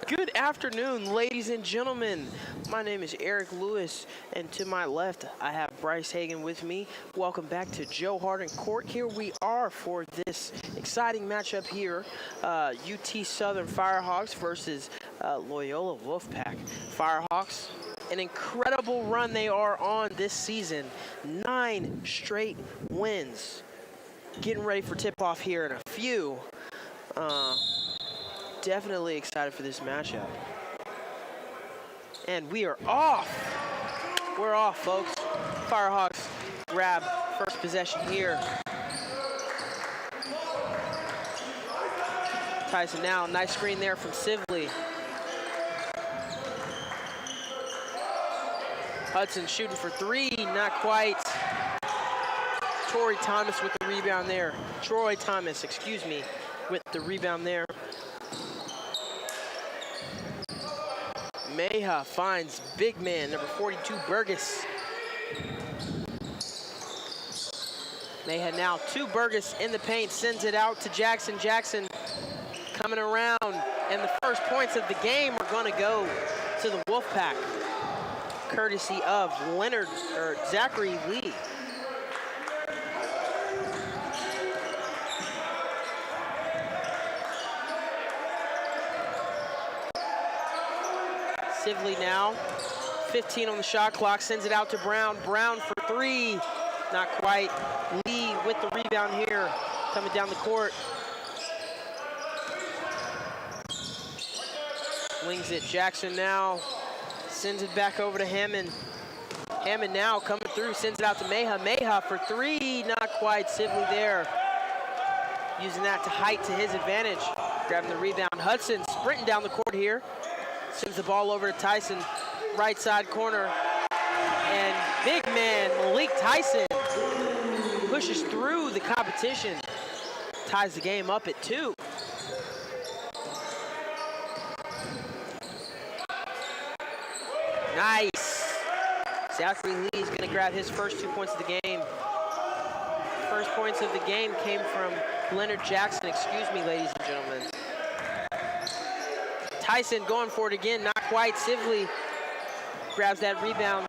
Good afternoon, ladies and gentlemen. My name is Eric Lewis, and to my left, I have Bryce Hagan with me. Welcome back to Joe Harding Court. Here we are for this exciting matchup here, UT Southern Firehawks versus Loyola Wolfpack. Firehawks, an incredible run they are on this season. 9 straight wins. Getting ready for tip-off here in a few. Definitely excited for this matchup. And we are off. We're off, folks. Firehawks grab first possession here. Tyson now, nice screen there from Sibley. Hudson shooting for 3, not quite. Troy Thomas with the rebound there. Troy Thomas, excuse me, with the rebound there. NAIA finds big man, number 42, Burgess. NAIA now to Burgess in the paint, sends it out to Jackson. Jackson coming around, and the first points of the game are gonna go to the Wolfpack, courtesy of Zachary Lee. Sibley now, 15 on the shot clock, sends it out to Brown. Brown for 3, not quite. Lee with the rebound here, coming down the court. Wings it, Jackson now, sends it back over to Hammond. Hammond now coming through, sends it out to NAIA. NAIA for 3, not quite. Sibley there, using that to height to his advantage. Grabbing the rebound, Hudson sprinting down the court here. Sends the ball over to Tyson, right side corner. And big man, Malik Tyson, pushes through the competition. Ties the game up at 2. Nice. Zachary Lee is gonna grab his first 2 points of the game. First points of the game came from Leonard Jackson, excuse me, ladies and gentlemen. Tyson going for it again, not quite. Sibley grabs that rebound,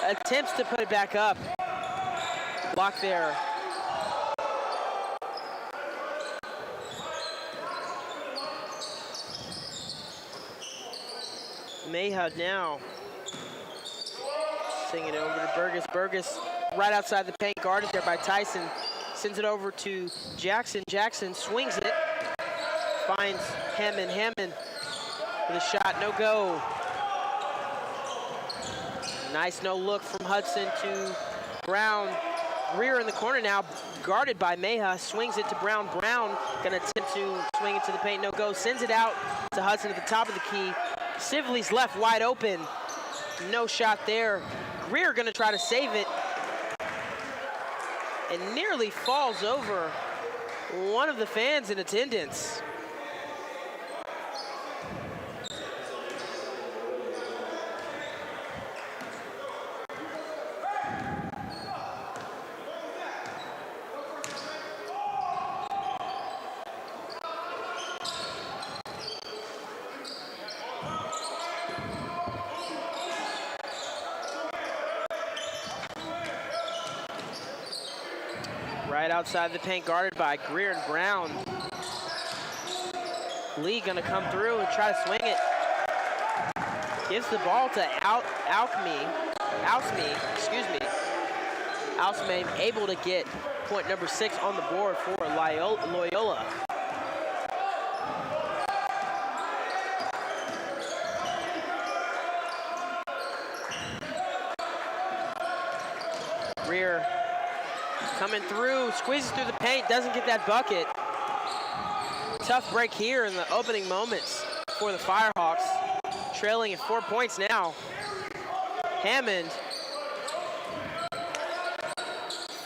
attempts to put it back up. Block there. NAIA now. Sing it over to Burgess. Burgess right outside the paint, guarded there by Tyson. Sends it over to Jackson. Jackson swings it. Finds Hammond. Hammond with a shot, no go. Nice no look from Hudson to Brown. Greer in the corner now, guarded by NAIA. Swings it to Brown. Brown gonna attempt to swing it to the paint, no go. Sends it out to Hudson at the top of the key. Sibley's left wide open. No shot there. Greer gonna try to save it. And nearly falls over one of the fans in attendance. Right outside the paint, guarded by Greer and Brown. Lee gonna come through and try to swing it. Gives the ball to Alchemy, excuse me. Alchemy able to get point number 6 on the board for Loyola. Greer coming through, squeezes through the paint, doesn't get that bucket. Tough break here in the opening moments for the Firehawks. Trailing at 4 points now. Hammond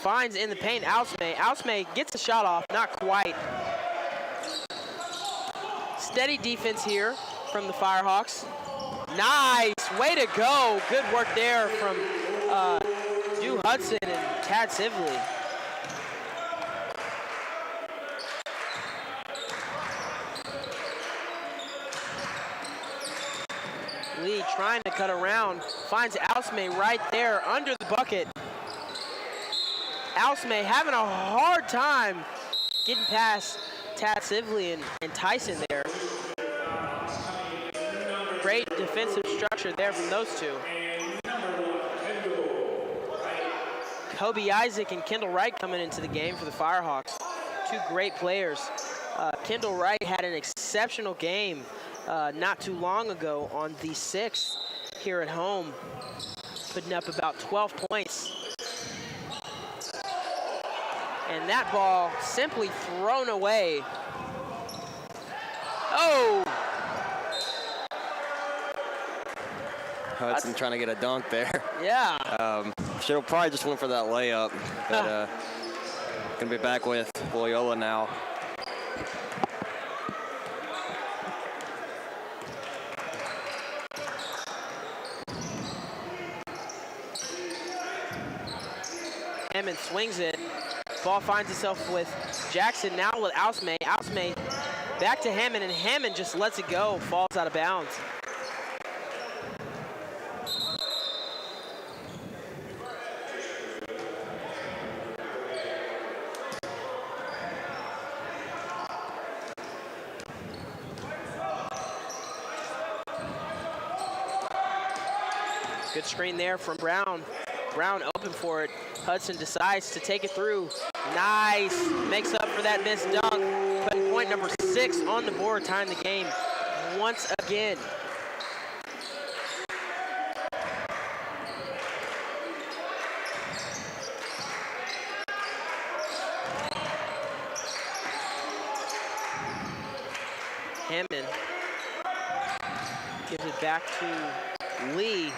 finds in the paint Alsme. Alsme gets a shot off, not quite. Steady defense here from the Firehawks. Nice, way to go. Good work there from Drew Hudson and Tad Sibley. trying to cut around, finds Ausme right there under the bucket. Ausme having a hard time getting past Tad Sibley and Tyson there. Great defensive structure there from those two. Kobe Isaac and Kendall Wright coming into the game for the Firehawks. Two great players. Kendall Wright had an exceptional game not too long ago on the 6th here at home, putting up about 12 points. And that ball simply thrown away. Oh! Hudson trying to get a dunk there. Yeah. Should have probably just went for that layup. But gonna be back with Loyola now. Hammond swings it. Ball finds itself with Jackson, now with Ausme. Ausme back to Hammond, and Hammond just lets it go, falls out of bounds. Good screen there from Brown. Brown open for it. Hudson decides to take it through. Nice. Makes up for that missed dunk. Putting point number 6 on the board, tying the game once again. Hammond gives it back to Lee.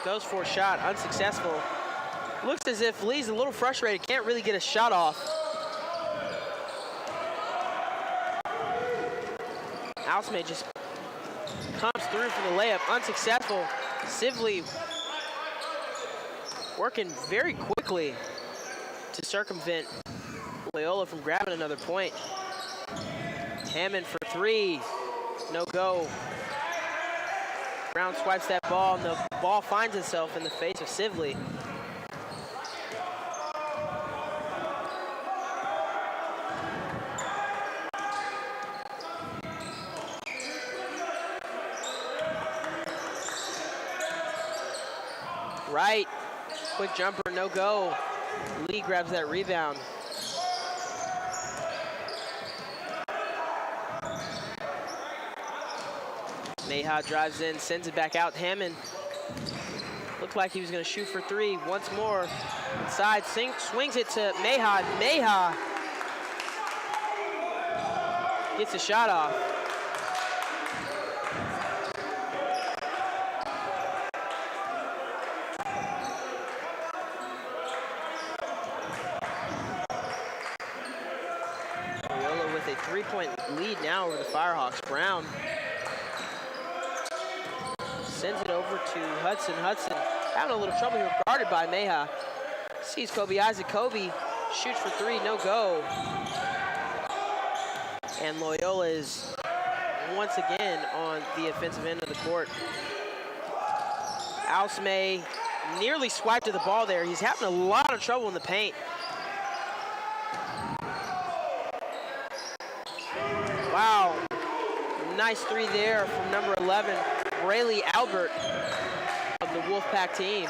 Goes for a shot, unsuccessful. Looks as if Lee's a little frustrated, can't really get a shot off. Ausme just comes through for the layup, unsuccessful. Sibley working very quickly to circumvent Loyola from grabbing another point. Hammond for 3, no go. Brown swipes that ball, and the ball finds itself in the face of Sibley. Right, quick jumper, no go. Lee grabs that rebound. Mayha drives in, sends it back out. Hammond looked like he was going to shoot for 3 once more. Inside, swings it to Mayha. Mayha gets a shot off. Loyola with a 3-point lead now over the Firehawks. Brown sends it over to Hudson. Hudson having a little trouble here, guarded by Mayha. Sees Kobe Isaac. Kobe shoots for 3, no go. And Loyola is once again on the offensive end of the court. Ausme nearly swiped at the ball there. He's having a lot of trouble in the paint. Wow, nice 3 there from number 11. Braylee Albert of the Wolfpack team.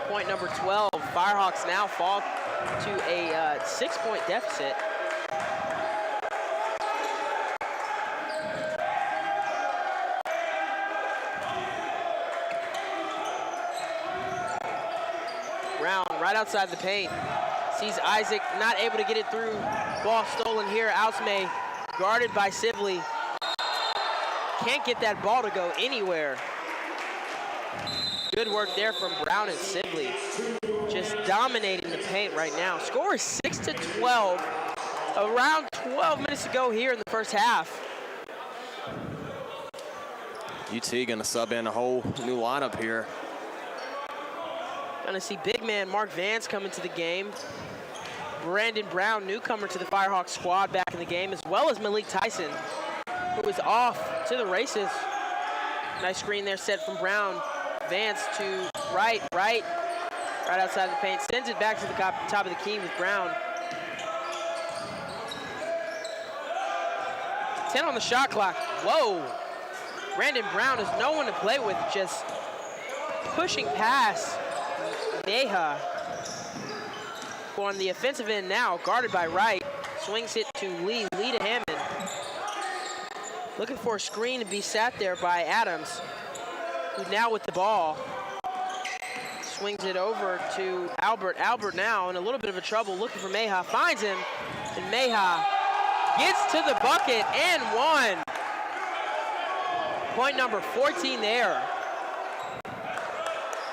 Point number 12. Firehawks now fall to a 6-point deficit. Brown right outside the paint. Sees Isaac not able to get it through. Ball stolen here. Ausme guarded by Sibley. Can't get that ball to go anywhere. Good work there from Brown and Sibley. Just dominating the paint right now. Score is 6-12. Around 12 minutes to go here in the first half. UT gonna sub in a whole new lineup here. Gonna see big man Mark Vance come into the game. Brandon Brown, newcomer to the Firehawks squad, back in the game, as well as Malik Tyson, who is off to the races Nice screen there set from Brown. Vance to right outside the paint. Sends it back to the top of the key with Brown. 10 on the shot clock. Whoa. Brandon Brown has no one to play with, just pushing past NAIA. On the offensive end now, guarded by Wright. Swings it to Lee to Hammond. Looking for a screen to be sat there by Adams, who's now with the ball. Swings it over to Albert. Albert now in a little bit of a trouble, looking for Mayha. Finds him, and Mayha gets to the bucket and one. Point number 14 there.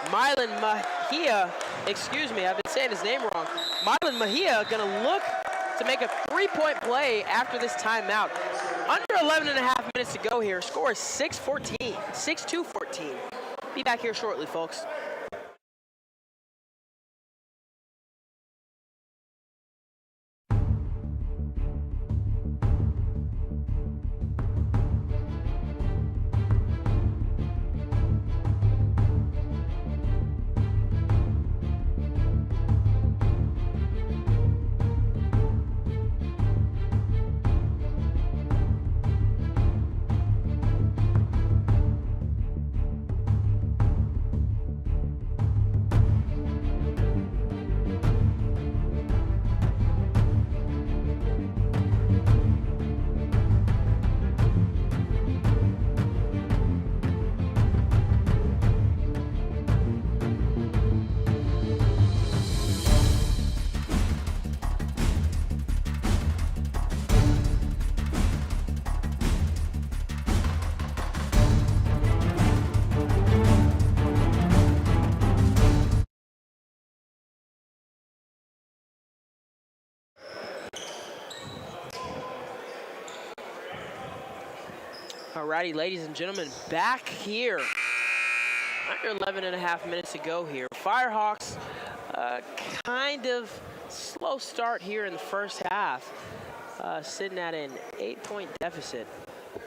Mylan Mejia, excuse me, I've been saying his name wrong. Mylan Mejia gonna look to make a three-point play after this timeout. Under 11 and a half minutes to go here. Score is 6-14, 6-2-14. Be back here shortly, folks. Alrighty, ladies and gentlemen, back here. Under 11 and a half minutes to go here. Firehawks, kind of slow start here in the first half. Sitting at an 8-point deficit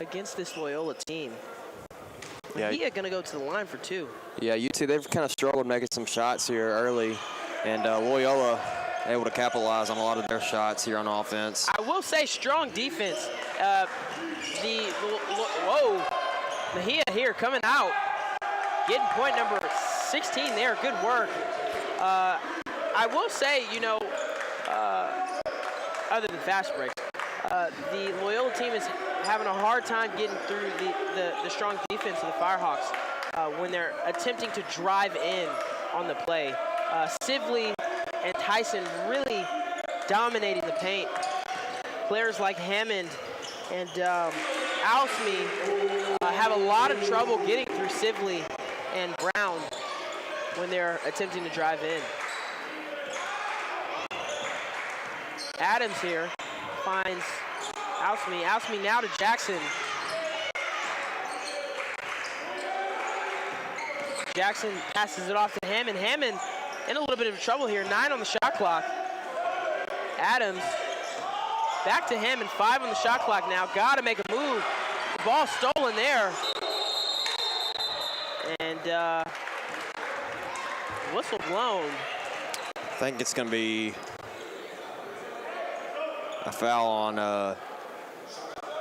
against this Loyola team. Yeah, Mejia gonna go to the line for two. Yeah, UT, they've kind of struggled making some shots here early, and Loyola able to capitalize on a lot of their shots here on offense. I will say strong defense. Whoa, Mejia here coming out, getting point number 16 there. Good work. I will say, you know, other than fast breaks, the Loyola team is having a hard time getting through the strong defense of the Firehawks when they're attempting to drive in on the play. Sibley and Tyson really dominating the paint. Players like Hammond and Alsme have a lot of trouble getting through Sibley and Brown when they're attempting to drive in. Adams here finds Alsme. Alsme now to Jackson. Jackson passes it off to Hammond. Hammond in a little bit of trouble here. 9 on the shot clock. Adams back to Hammond. 5 on the shot clock now. Got to make a move. The ball stolen there. And whistle blown. I think it's going to be a foul on I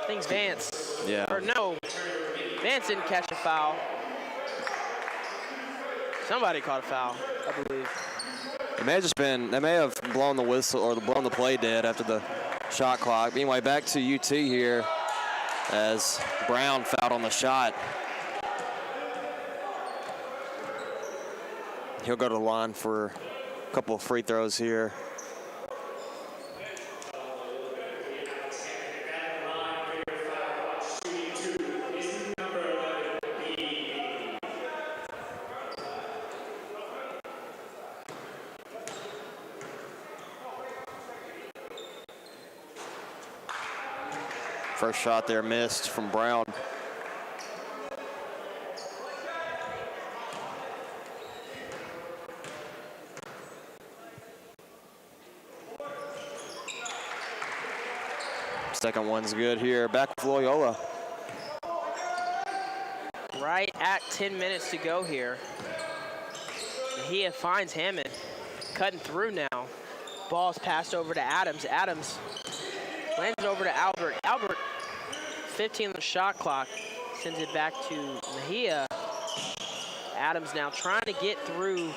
think Vance. Yeah. Or no, Vance didn't catch a foul. Somebody caught a foul, I believe. It may have just been, they may have blown the whistle or blown the play dead after the shot clock. Anyway, back to UT here as Brown fouled on the shot. He'll go to the line for a couple of free throws here. First shot there missed from Brown. Second one's good here. Back with Loyola. Right at 10 minutes to go here. Mejia finds Hammond, cutting through now. Ball's passed over to Adams. Adams lands it over to Albert. Albert, 15 on the shot clock, sends it back to Mejia. Adams now trying to get through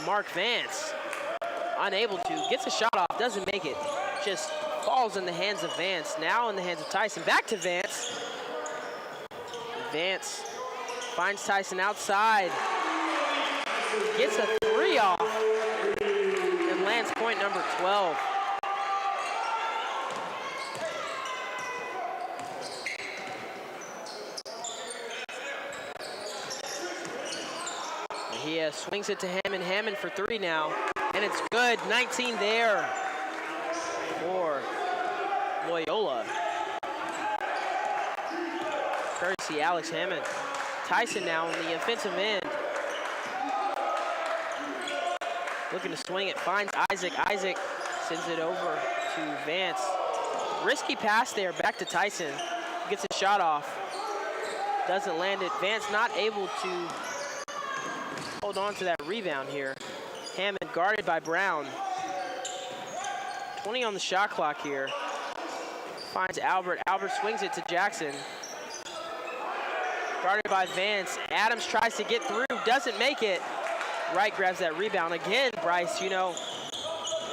Mark Vance. Unable to, gets a shot off, doesn't make it. Just falls in the hands of Vance. Now in the hands of Tyson, back to Vance. Vance finds Tyson outside. Gets a 3 off and lands point number 12. Mejia swings it to Hammond. Hammond for 3 now, and it's good. 19 there for Loyola. Courtesy Alex Hammond. Tyson now on the offensive end. Looking to swing it, finds Isaac. Isaac sends it over to Vance. Risky pass there, back to Tyson. Gets a shot off. Doesn't land it. Vance not able to hold on to that rebound here. Hammond guarded by Brown. 20 on the shot clock here. Finds Albert. Albert swings it to Jackson. Guarded by Vance. Adams tries to get through, doesn't make it. Wright grabs that rebound. Again, Bryce, you know,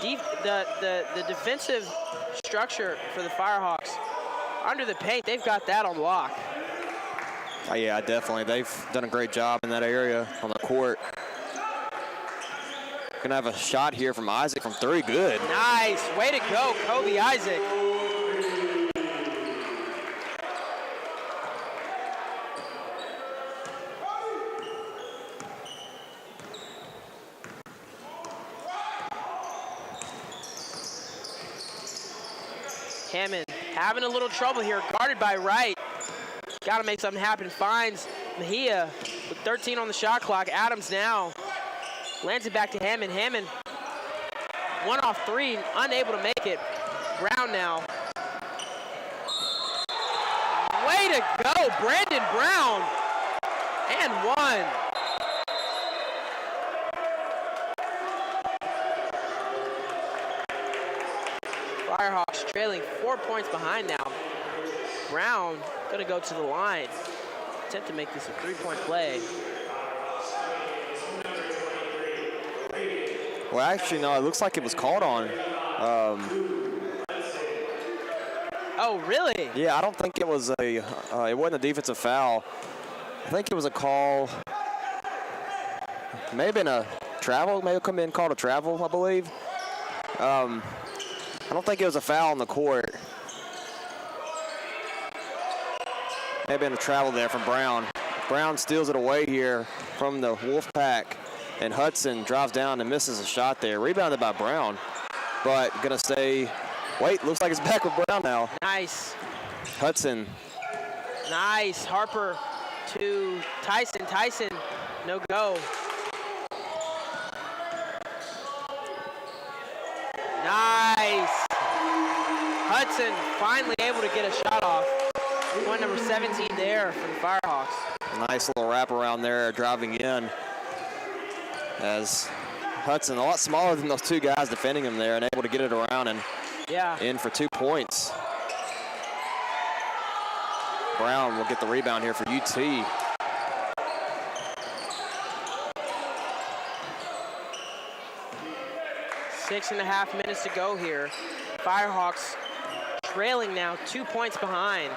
the defensive structure for the Firehawks, under the paint, they've got that on lock. Oh, yeah, definitely. They've done a great job in that area on the court. Gonna have a shot here from Isaac from 3. Good. Nice. Way to go, Kobe Isaac. Hammond having a little trouble here, guarded by Wright. Got to make something happen. Finds Mejia with 13 on the shot clock. Adams now lands it back to Hammond. Hammond, 1 off 3, unable to make it. Brown now. Way to go, Brandon Brown. And 1. Firehawks trailing 4 points behind now. Brown gonna go to the line. Attempt to make this a 3-point play. Well, actually, no, it looks like it was called on. Oh, really? Yeah, I don't think it was it wasn't a defensive foul. I think it was a call, may have been a travel, may have come in called a travel, I believe. I don't think it was a foul on the court. May have been a travel there from Brown. Brown steals it away here from the Wolfpack, and Hudson drives down and misses a shot there. Rebounded by Brown, but gonna stay, wait, looks like it's back with Brown now. Nice. Hudson. Nice. Harper to Tyson. Tyson, no go. Nice. Hudson finally able to get a shot off. Point number 17 there for the Firehawks. Nice little wraparound there, driving in. As Hudson, a lot smaller than those 2 guys defending him there, and able to get it around and in for 2 points. Brown will get the rebound here for UT. Six and a half minutes to go here. Firehawks trailing now, 2 points behind.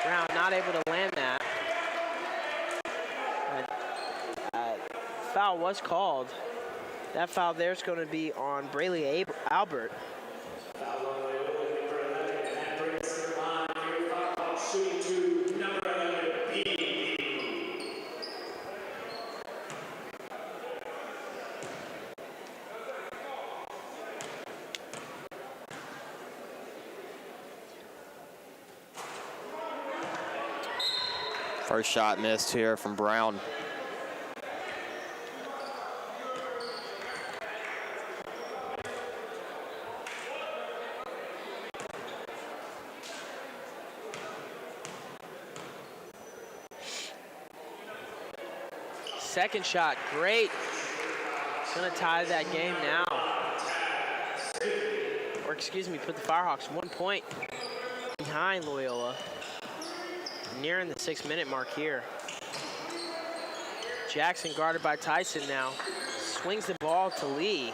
Brown not able to land that. Foul was called. That foul there is going to be on Brayley Albert. First shot missed here from Brown. second shot, great. Gonna tie that game now. Or excuse me, put the Firehawks 1 point behind Loyola. Nearing the 6-minute mark here. Jackson guarded by Tyson now. Swings the ball to Lee.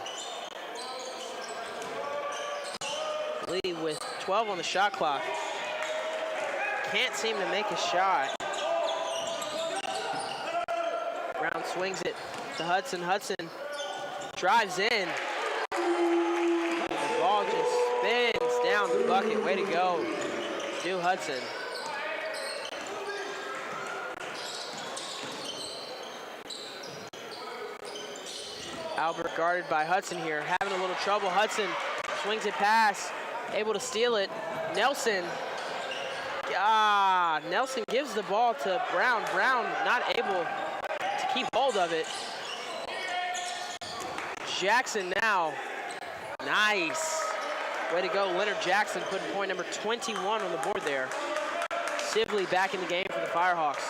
Lee with 12 on the shot clock. Can't seem to make a shot. Brown swings it to Hudson. Hudson drives in. The ball just spins down the bucket. Way to go, Stu Hudson. Albert guarded by Hudson here, having a little trouble. Hudson swings it past, able to steal it. Nelson. Nelson gives the ball to Brown. Brown not able to keep hold of it. Jackson now. Nice. Way to go, Leonard Jackson, putting point number 21 on the board there. Sibley back in the game for the Firehawks.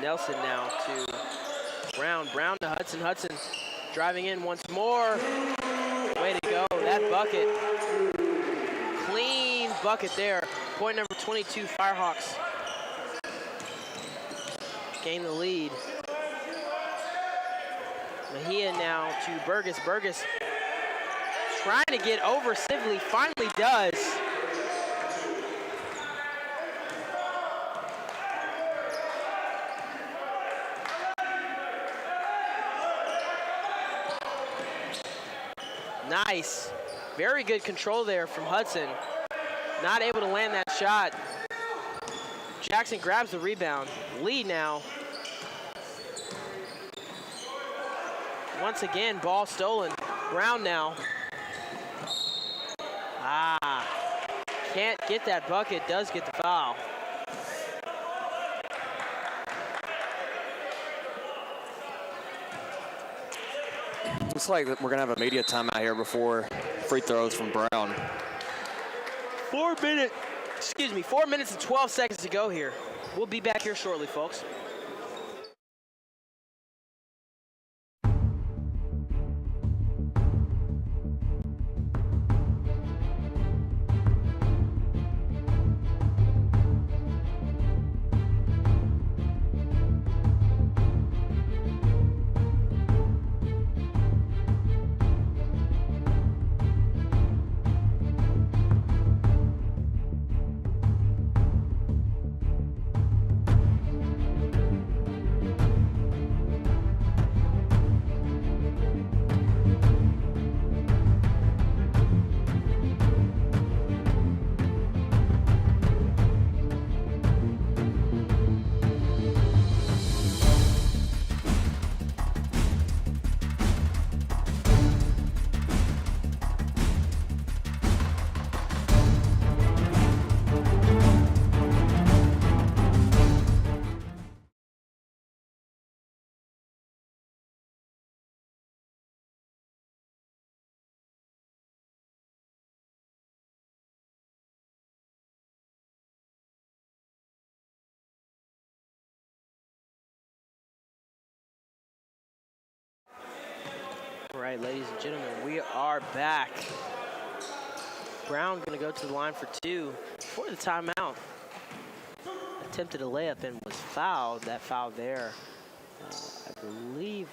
Nelson now to Brown. Brown to Hudson. Hudson driving in once more. Way to go, that bucket. Clean bucket there. Point number 22, Firehawks. Gain the lead. Mejia now to Burgess. Burgess trying to get over Sibley, finally does. Nice. Very good control there from Hudson. Not able to land that shot. Jackson grabs the rebound. Lead now. Once again, ball stolen. Brown now. Can't get that bucket, does get the foul. Looks like we're gonna have a media timeout here before free throws from Brown. 4 minutes and 12 seconds to go here. We'll be back here shortly, folks. All right, ladies and gentlemen, we are back. Brown gonna go to the line for two before the timeout. Attempted a layup and was fouled. That foul there, I believe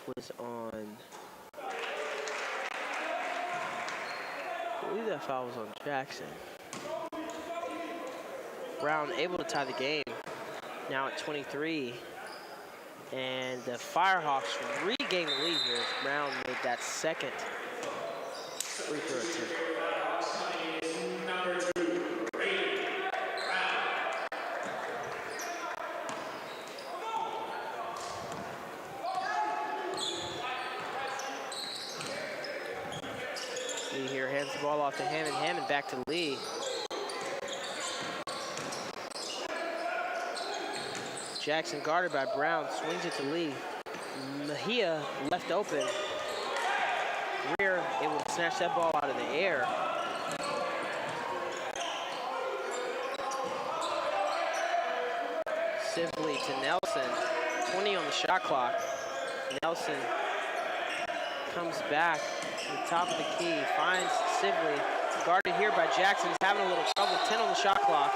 that foul was on Jackson. Brown able to tie the game. Now at 23. And the Firehawks regain the lead here as Brown made that second free throw attempt. Lee here hands the ball off to Hammond. Hammond back to Lee. Jackson guarded by Brown, swings it to Lee. Mejia left open. Rear able to snatch that ball out of the air. Sibley to Nelson. 20 on the shot clock. Nelson comes back to the top of the key, finds Sibley. Guarded here by Jackson. He's having a little trouble. 10 on the shot clock.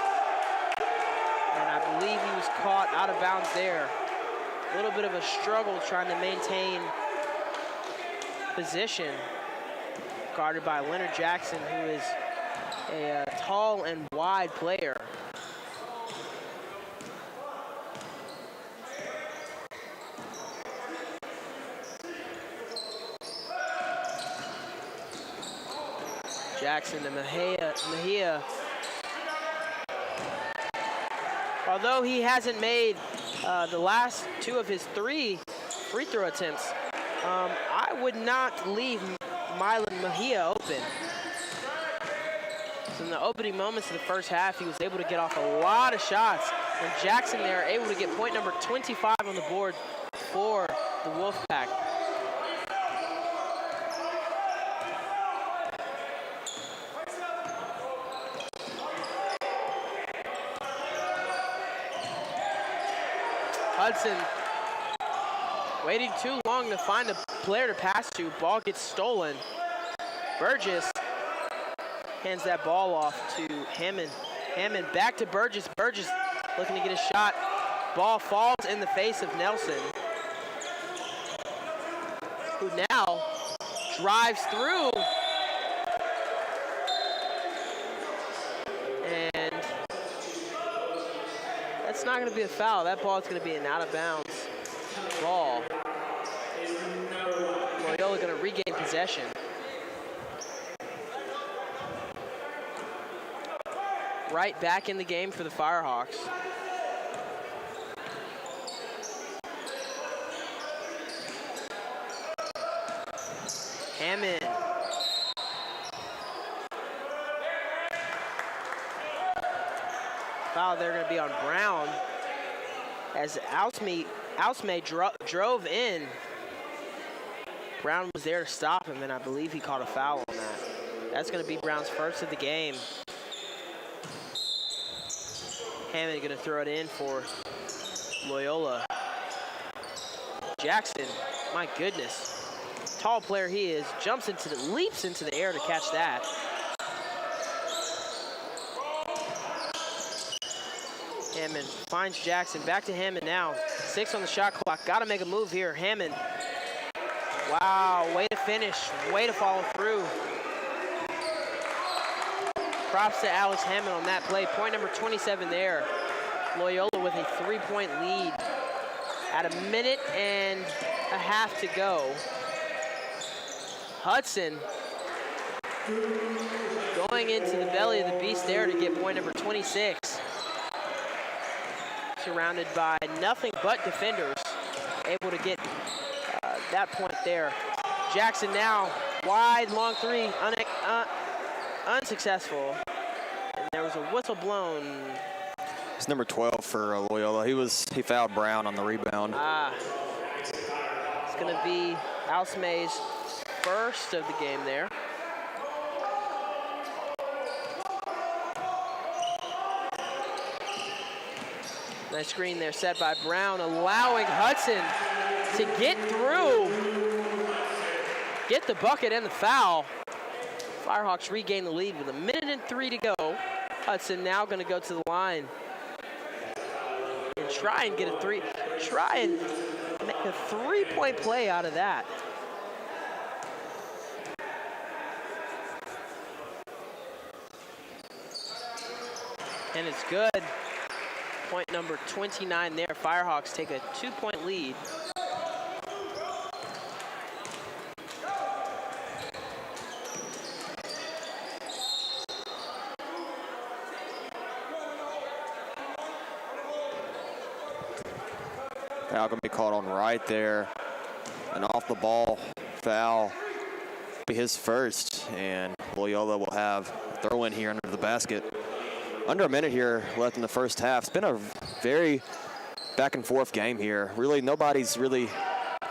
And I believe he was caught out of bounds there. A little bit of a struggle trying to maintain position. Guarded by Leonard Jackson, who is a tall and wide player. Jackson to Mejia. Although he hasn't made the last 2 of his 3 free throw attempts, I would not leave Mylan Mejia open. So in the opening moments of the first half, he was able to get off a lot of shots. And Jackson there able to get point number 25 on the board for the Wolfpack. Hudson waiting too long to find a player to pass to. Ball gets stolen. Burgess hands that ball off to Hammond. Hammond back to Burgess. Burgess looking to get a shot. Ball falls in the face of Nelson, who now drives through. And that's not going to be a foul. That ball is going to be an out-of-bounds ball. Loyola going to regain possession. Right back in the game for the Firehawks. Hammond. Foul they're going to be on Brown as Ausme drove in. Brown was there to stop him, and I believe he caught a foul on that. That's going to be Brown's first of the game. Hammond going to throw it in for Loyola. Jackson, my goodness. Tall player he is, leaps into the air to catch that. Hammond finds Jackson, back to Hammond now. 6 on the shot clock, gotta make a move here. Hammond, wow, way to finish, way to follow through. Props to Alex Hammond on that play. Point number 27 there. Loyola with a 3-point lead at 1.5 minutes to go. Hudson going into the belly of the beast there to get point number 26. Surrounded by nothing but defenders. Able to get that point there. Jackson now, wide, long 3, unsuccessful. And there was a whistle blown. It's number 12 for Loyola. He fouled Brown on the rebound. It's going to be Ausme's first of the game there. Nice screen there set by Brown, allowing Hudson to get through, get the bucket and the foul. Firehawks regain the lead with 1.3 to go. Hudson now going to go to the line and try and get a three, try and make a 3-point play out of that. And it's good. Point number 29 there. Firehawks take a 2-point lead. Foul gonna be called on right there. An off the ball foul. Be his first, and Loyola will have a throw in here under the basket. Under 1 minute here left in the first half. It's been a very back and forth game here. Really, nobody's really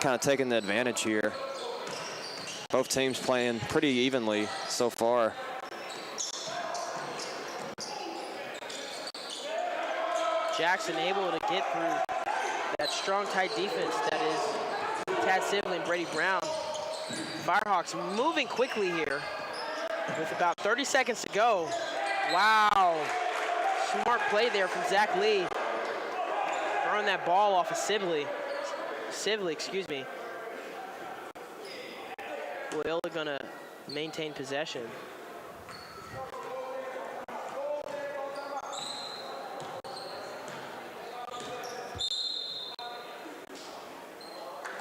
kind of taking the advantage here. Both teams playing pretty evenly so far. Jackson able to get through that strong, tight defense that is Tad Sibley and Brady Brown. Firehawks moving quickly here with about 30 seconds to go. Wow, smart play there from Zach Lee. Throwing that ball off of Sibley, excuse me. Loyola gonna maintain possession.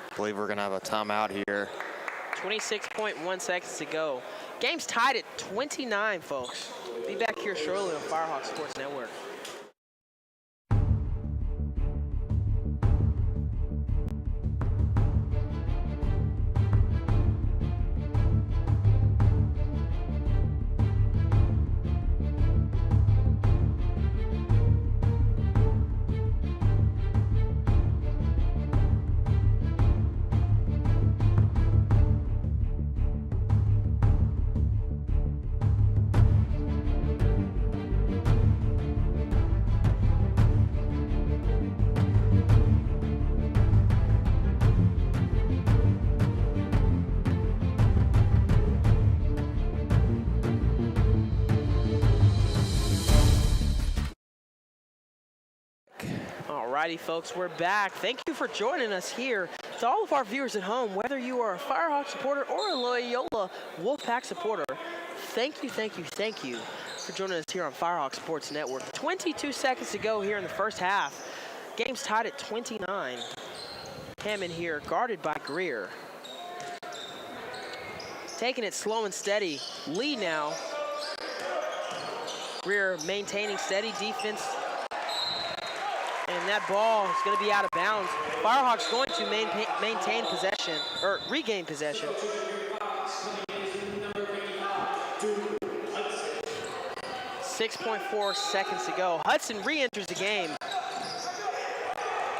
I believe we're gonna have a timeout here. 26.1 seconds to go. Game's tied at 29, folks. Be back here shortly on Firehawk Sports Network. Alrighty, folks, we're back. Thank you for joining us here. To all of our viewers at home, whether you are a Firehawk supporter or a Loyola Wolfpack supporter, thank you for joining us here on Firehawk Sports Network. 22 seconds to go here in the first half. Game's tied at 29. Hammond here, guarded by Greer. Taking it slow and steady. Lee now. Greer maintaining steady defense. And that ball is going to be out of bounds. Firehawks going to maintain possession, or regain possession. .4 seconds to go. Hudson re-enters the game.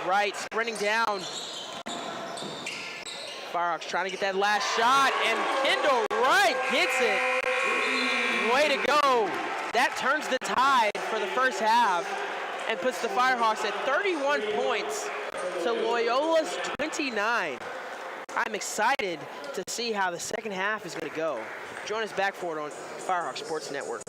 Wright sprinting down. Firehawks trying to get that last shot, and Kendall Wright gets it. Way to go. That turns the tide for the first half and puts the Firehawks at 31 points to Loyola's 29. I'm excited to see how the second half is going to go. Join us back for it on Firehawk Sports Network.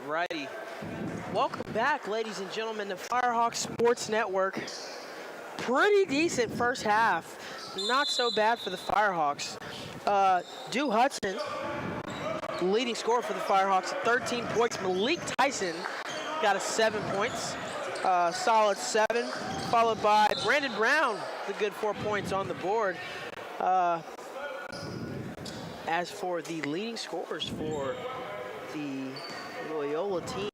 righty. Welcome back, ladies and gentlemen, to Firehawk Sports Network. Pretty decent first half. Not so bad for the Firehawks. Dew Hudson, leading scorer for the Firehawks at 13 points. Malik Tyson got a 7 points. Solid 7, followed by Brandon Brown, the good 4 points on the board. As for the leading scorers for the Loyola team,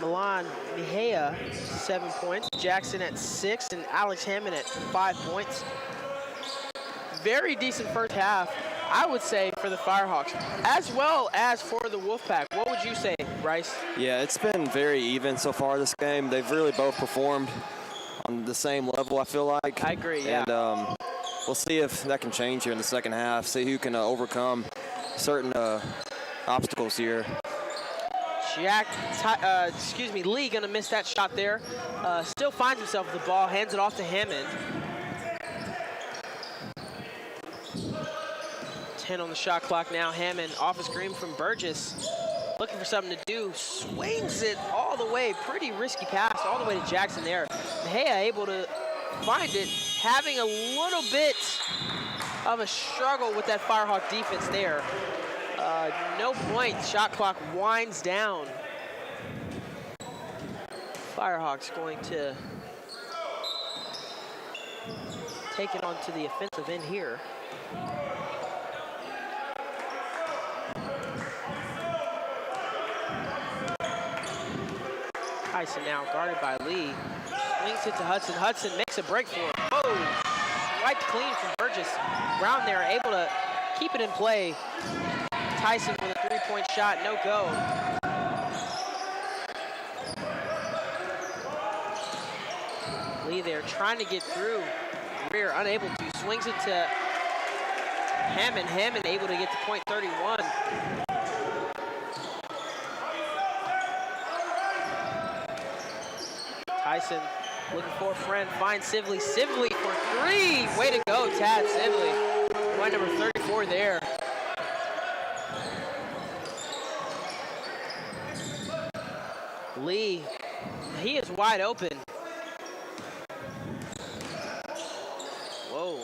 Milan Mejia, 7 points. Jackson at 6, and Alex Hammond at 5 points. Very decent first half, I would say, for the Firehawks, as well as for the Wolfpack. What would you say, Bryce? Yeah, it's been very even so far this game. They've really both performed on the same level, I feel like. I agree, yeah. And we'll see if that can change here in the second half, see who can overcome certain obstacles here. Lee gonna miss that shot there. Still finds himself with the ball, hands it off to Hammond. 10 on the shot clock now. Hammond off a screen from Burgess. Looking for something to do. Swings it all the way. Pretty risky pass all the way to Jackson there. Mejia able to find it. Having a little bit of a struggle with that Firehawk defense there. No point. Shot clock winds down. Firehawks going to take it onto the offensive end here. Tyson now guarded by Lee. Swings it to Hudson. Hudson makes a break for it. Oh! Wiped clean from Burgess. Brown there able to keep it in play. Tyson with a 3-point shot, no go. Lee there trying to get through. Rear unable to. Swings it to Hammond. Hammond able to get to point 31. Tyson looking for a friend, finds Sibley. Sibley for 3. Way to go, Tad Sibley. Point number 34 there. Lee, he is wide open. Whoa.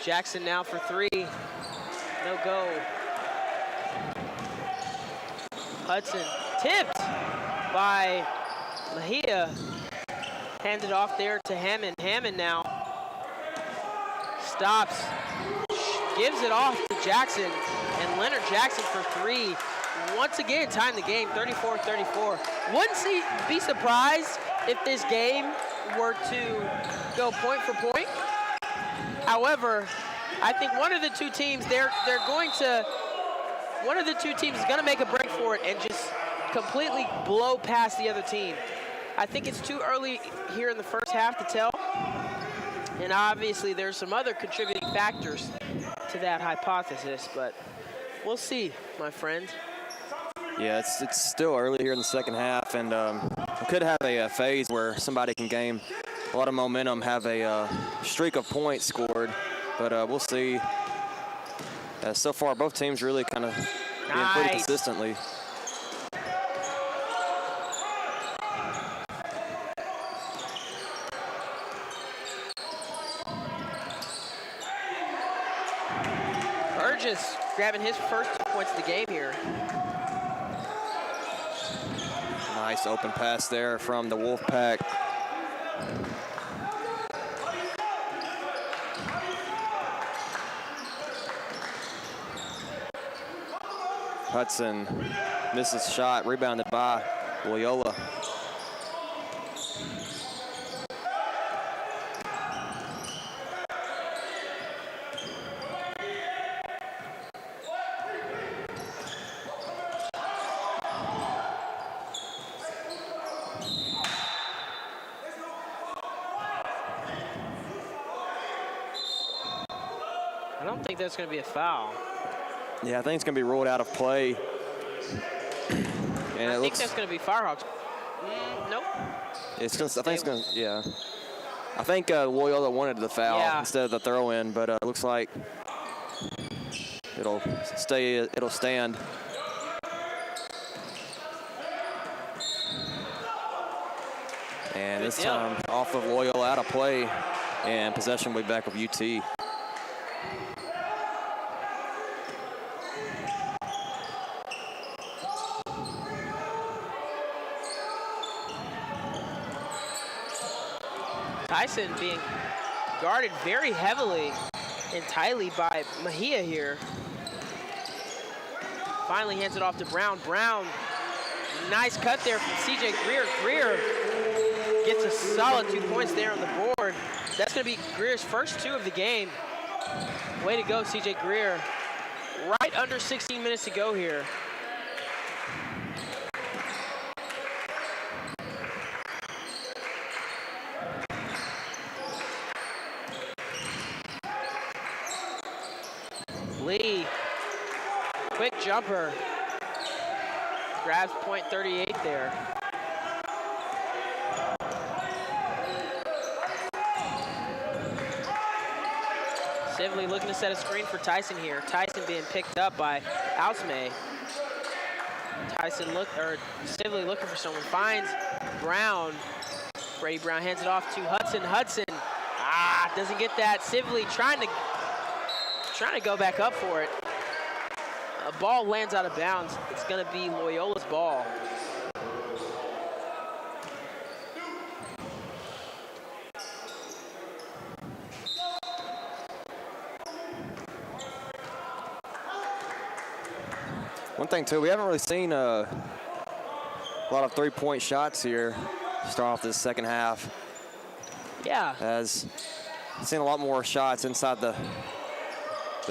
Jackson now for 3. No go. Hudson tipped by Mejia. Handed off there to Hammond. Hammond now stops, gives it off to Jackson, and Leonard Jackson for 3. Once again, tying the game, 34-34. Wouldn't be surprised if this game were to go point for point. However, I think one of the two teams, one of the two teams is gonna make a break for it and just completely blow past the other team. I think it's too early here in the first half to tell. And obviously there's some other contributing factors to that hypothesis, but we'll see, my friend. Yeah, it's still early here in the second half, and we could have a phase where somebody can gain a lot of momentum, have a streak of points scored, but we'll see. So far, both teams really kind of being pretty consistently. Burgess grabbing his first 2 points of the game here. Nice open pass there from the Wolfpack. Hudson misses shot, rebounded by Loyola. I don't think that's going to be a foul. Yeah, I think it's going to be ruled out of play. And I think that's going to be Firehawks. Nope. It's gonna, I think it's going to, yeah. I think Loyola wanted the foul instead of the throw-in, but it looks like it'll stand. And this time off of Loyola, out of play, and possession will be back with UT. Tyson being guarded very heavily and tightly by Mejia here. Finally hands it off to Brown. Brown, nice cut there from CJ Greer. Greer gets a solid 2 points there on the board. That's gonna be Greer's first 2 of the game. Way to go, CJ Greer. Right under 16 minutes to go here. Lee, quick jumper. Grabs point 38 there. Sibley looking to set a screen for Tyson here. Tyson being picked up by Ausme. Sibley looking for someone, finds Brown. Brady Brown hands it off to Hudson. Hudson, doesn't get that. Sibley trying to go back up for it. A ball lands out of bounds. It's gonna be Loyola's ball. One thing too, we haven't really seen a lot of three-point shots here start off this second half. Yeah. As seen a lot more shots inside the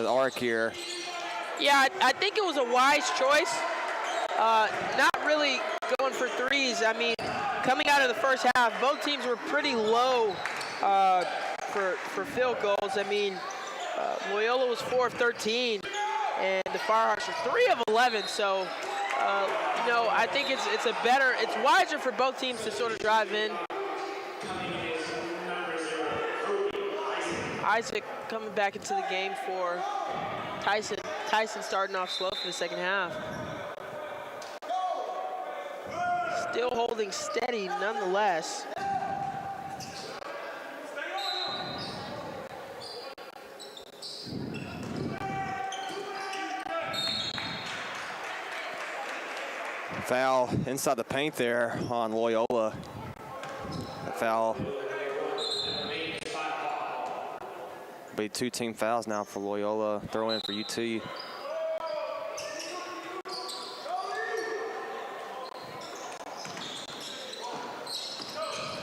arc here. Yeah, I think it was a wise choice. Not really going for threes. I mean, coming out of the first half, both teams were pretty low for field goals. I mean, Loyola was 4 of 13, and the Firehawks were 3 of 11. So, I think it's wiser for both teams to sort of drive in. Isaac coming back into the game for Tyson. Tyson starting off slow for the second half. Still holding steady nonetheless. Foul inside the paint there on Loyola. A foul. Be 2 team fouls now for Loyola. Throw in for UT.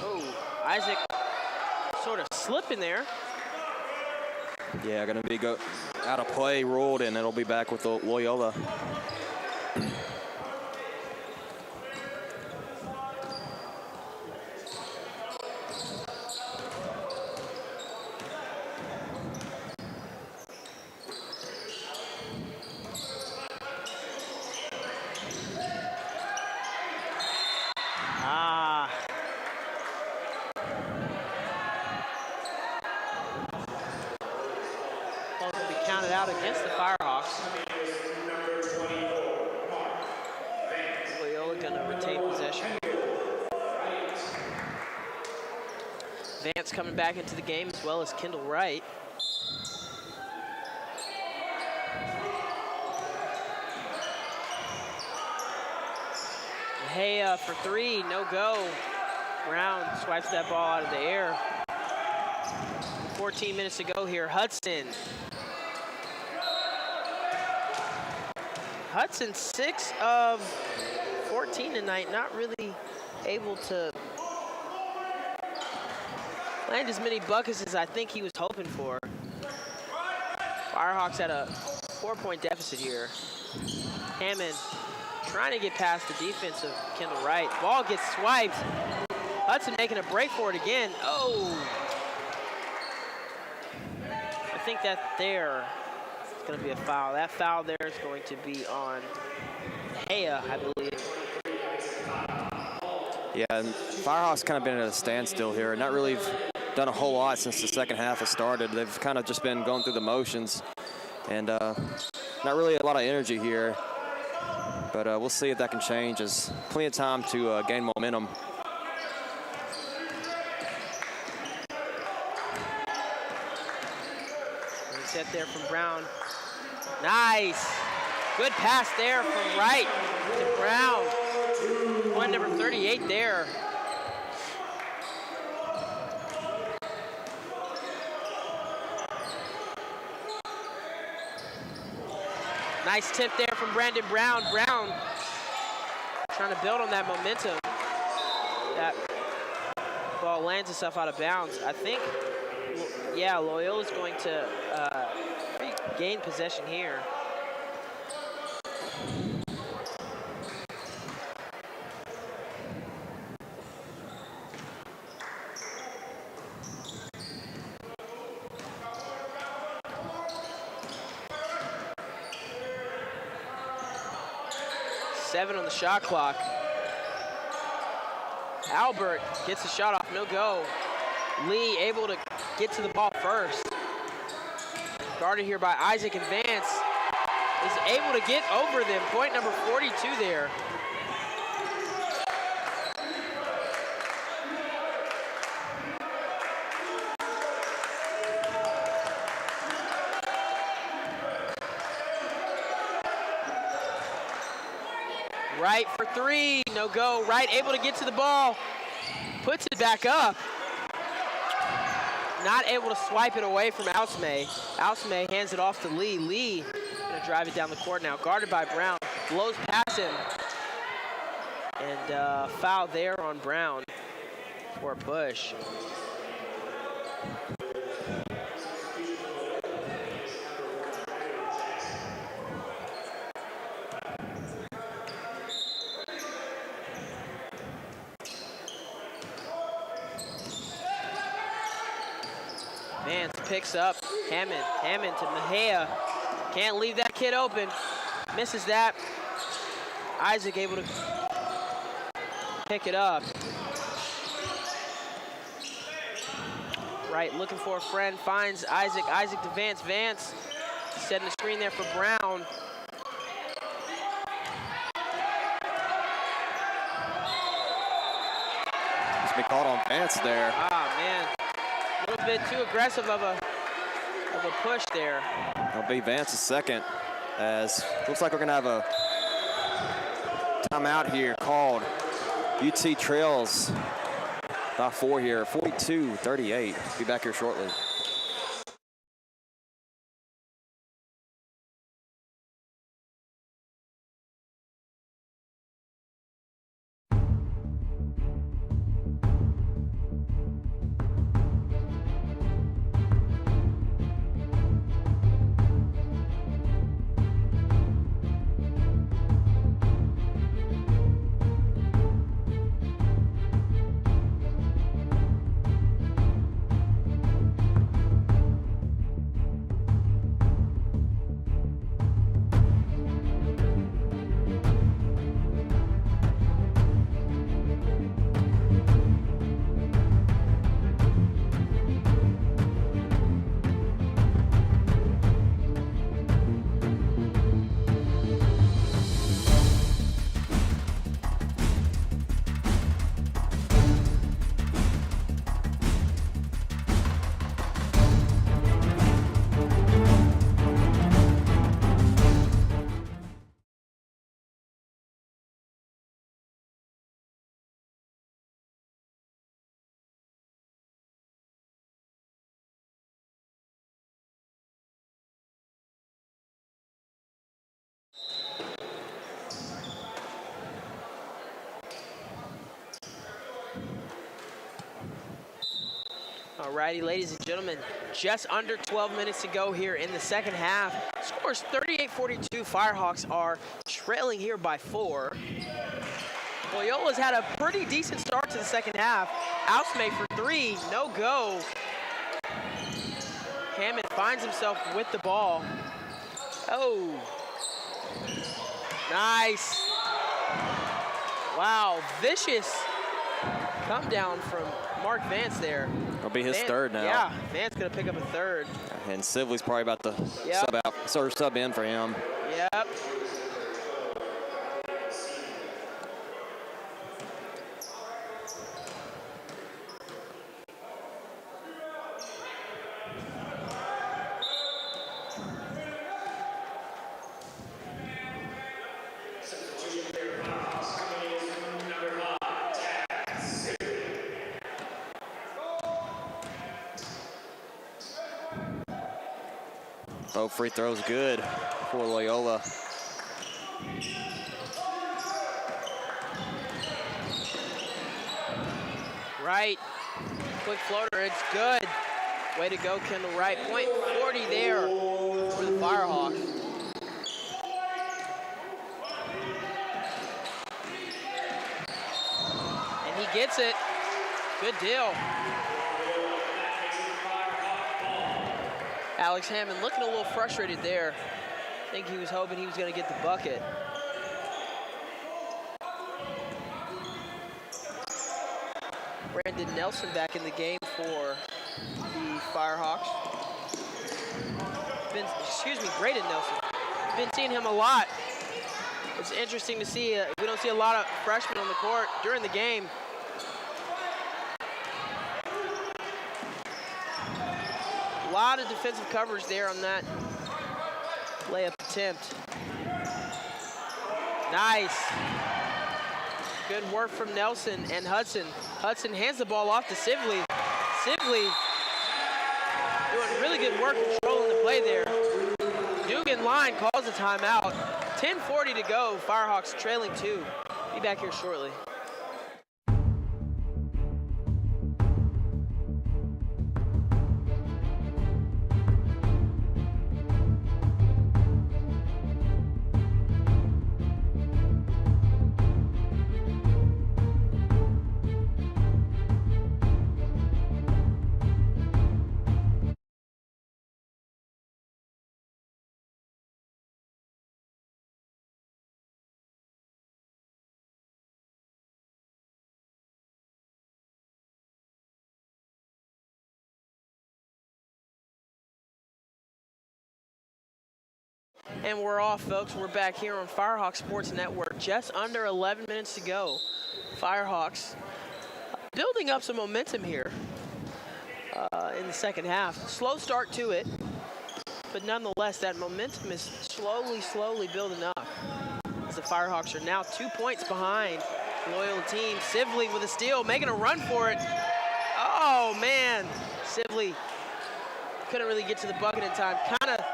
Oh, Isaac sort of slipping there. Yeah, gonna be out of play ruled, and it'll be back with Loyola. Out against the Firehawks. Loyola gonna retain possession. Vance coming back into the game, as well as Kendall Wright. Hey, for 3, no go. Brown swipes that ball out of the air. 14 minutes to go here. Hudson. Hudson 6 of 14 tonight, not really able to land as many buckets as I think he was hoping for. Firehawks at a 4-point deficit here. Hammond trying to get past the defense of Kendall Wright. Ball gets swiped. Hudson making a break for it again. Oh! I think that there is going to be a foul. That foul there is going to be on NAIA, I believe. Yeah, and Firehawks kind of been at a standstill here. Not really done a whole lot since the second half has started. They've kind of just been going through the motions, and not really a lot of energy here. But we'll see if that can change. There's plenty of time to gain momentum. set there from Brown. Nice. Good pass there from Wright to Brown. Point number 38 there. Nice tip there from Brandon Brown. Brown trying to build on that momentum. That ball lands itself out of bounds. I think, yeah, Loyola's going to gain possession here. Seven on the shot clock. Albert gets the shot off, no go. Lee able to get to the ball first. Guarded here by Isaac, and Vance is able to get over them. Point number 42 there. Wright for three, no go. Wright able to get to the ball, puts it back up. Not able to swipe it away from Ausmay. Ausmay hands it off to Lee. Lee gonna drive it down the court now, guarded by Brown. Blows past him. And foul there on Brown for a push. Vance picks up Hammond. Hammond to NAIA. Can't leave that kid open. Misses that. Isaac able to pick it up. Wright looking for a friend. Finds Isaac. Isaac to Vance. Vance setting the screen there for Brown. Just be called on Vance there. Ah, man. A little bit too aggressive of a push there. It'll be Vance's second, as looks like we're gonna have a timeout here called. UT trails by 4 here, 42-38. Be back here shortly. Alrighty, ladies and gentlemen, just under 12 minutes to go here in the second half. Scores 38-42. Firehawks are trailing here by 4. Loyola's had a pretty decent start to the second half. Ausmay for 3, no go. Hammond finds himself with the ball. Oh, nice. Wow, vicious come down from Mark Vance there. It'll be his third now. Yeah, Vance gonna pick up a third. And Sibley's probably about to sub in for him. Yep. Both free throws good for Loyola. Wright, quick floater, it's good. Way to go, Kendall Wright. Point 40 there for the Firehawks. And he gets it. Good deal. Alex Hammond looking a little frustrated there. I think he was hoping he was going to get the bucket. Brandon Nelson back in the game for the Firehawks. Braden Nelson. Been seeing him a lot. It's interesting to see. We don't see a lot of freshmen on the court during the game. A lot of defensive coverage there on that layup attempt. Nice. Good work from Nelson and Hudson. Hudson hands the ball off to Sibley. Sibley doing really good work controlling the play there. Dugan line calls a timeout. 10:40 to go. Firehawks trailing 2. Be back here shortly. And we're off, folks. We're back here on Firehawks Sports Network. Just under 11 minutes to go. Firehawks building up some momentum here in the second half. Slow start to it, but nonetheless, that momentum is slowly building up. As the Firehawks are now 2 points behind the Loyola team. Sibley with a steal, making a run for it. Oh, man. Sibley couldn't really get to the bucket in time. Kind of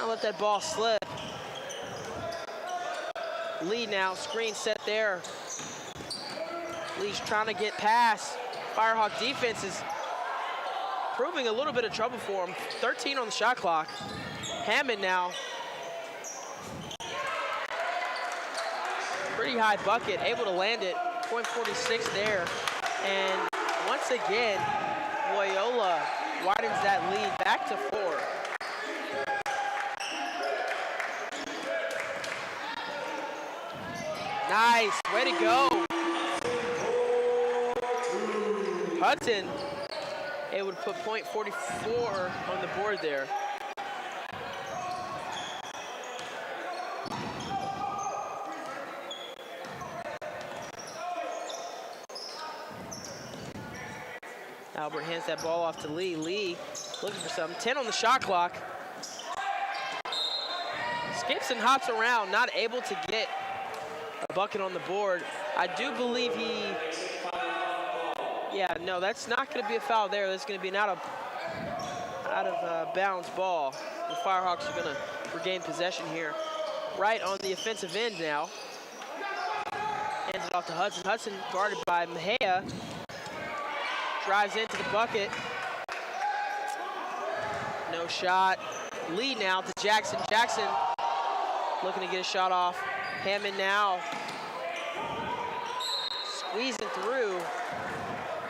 let that ball slip. Lee now, screen set there. Lee's trying to get past. Firehawk defense is proving a little bit of trouble for him. 13 on the shot clock. Hammond now. Pretty high bucket, able to land it. Point 46 there. And once again, Loyola widens that lead back to 4. Nice, way to go. Hudson able to put point 44 on the board there. Albert hands that ball off to Lee. Lee looking for something. 10 on the shot clock. Skips and hops around, not able to get a bucket on the board. I do believe no, that's not going to be a foul there. That's going to be an out of bounds ball. The Firehawks are going to regain possession here. Right on the offensive end now. Hands it off to Hudson. Hudson guarded by Mejia. Drives into the bucket. No shot. Lee now to Jackson. Jackson looking to get a shot off. Hammond now squeezing through.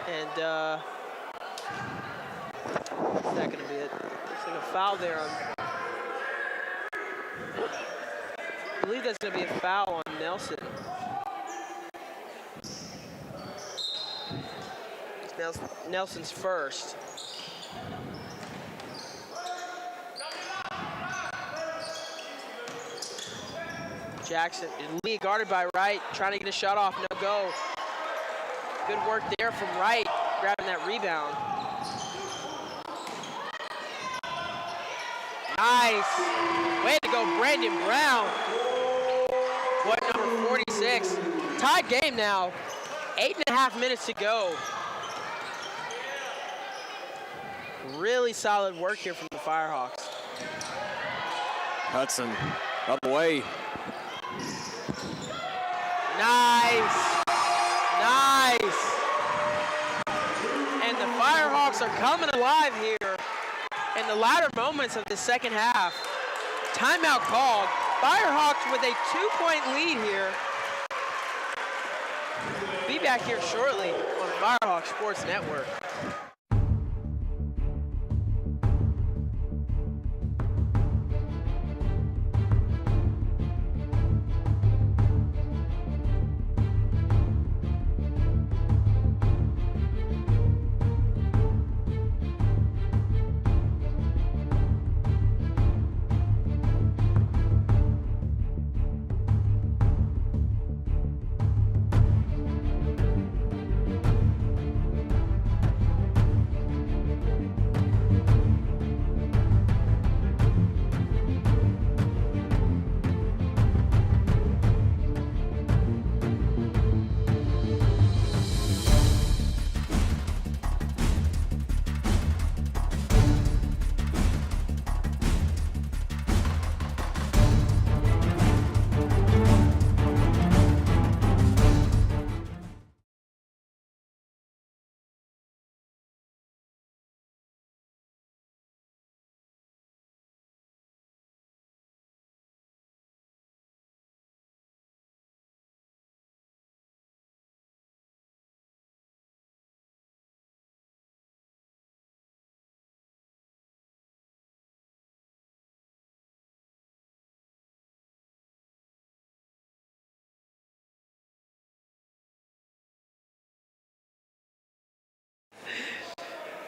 And what's that going to be? It looks like a foul there on. I believe that's going to be a foul on Nelson. Nelson's first. Jackson, Lee guarded by Wright, trying to get a shot off, no go. Good work there from Wright, grabbing that rebound. Nice, way to go, Brandon Brown. Point number 46, tied game now, 8.5 minutes to go. Really solid work here from the Firehawks. Hudson up away. Nice. Nice. And the Firehawks are coming alive here in the latter moments of the second half. Timeout called. Firehawks with a 2-point lead here. Be back here shortly on Firehawk Sports Network.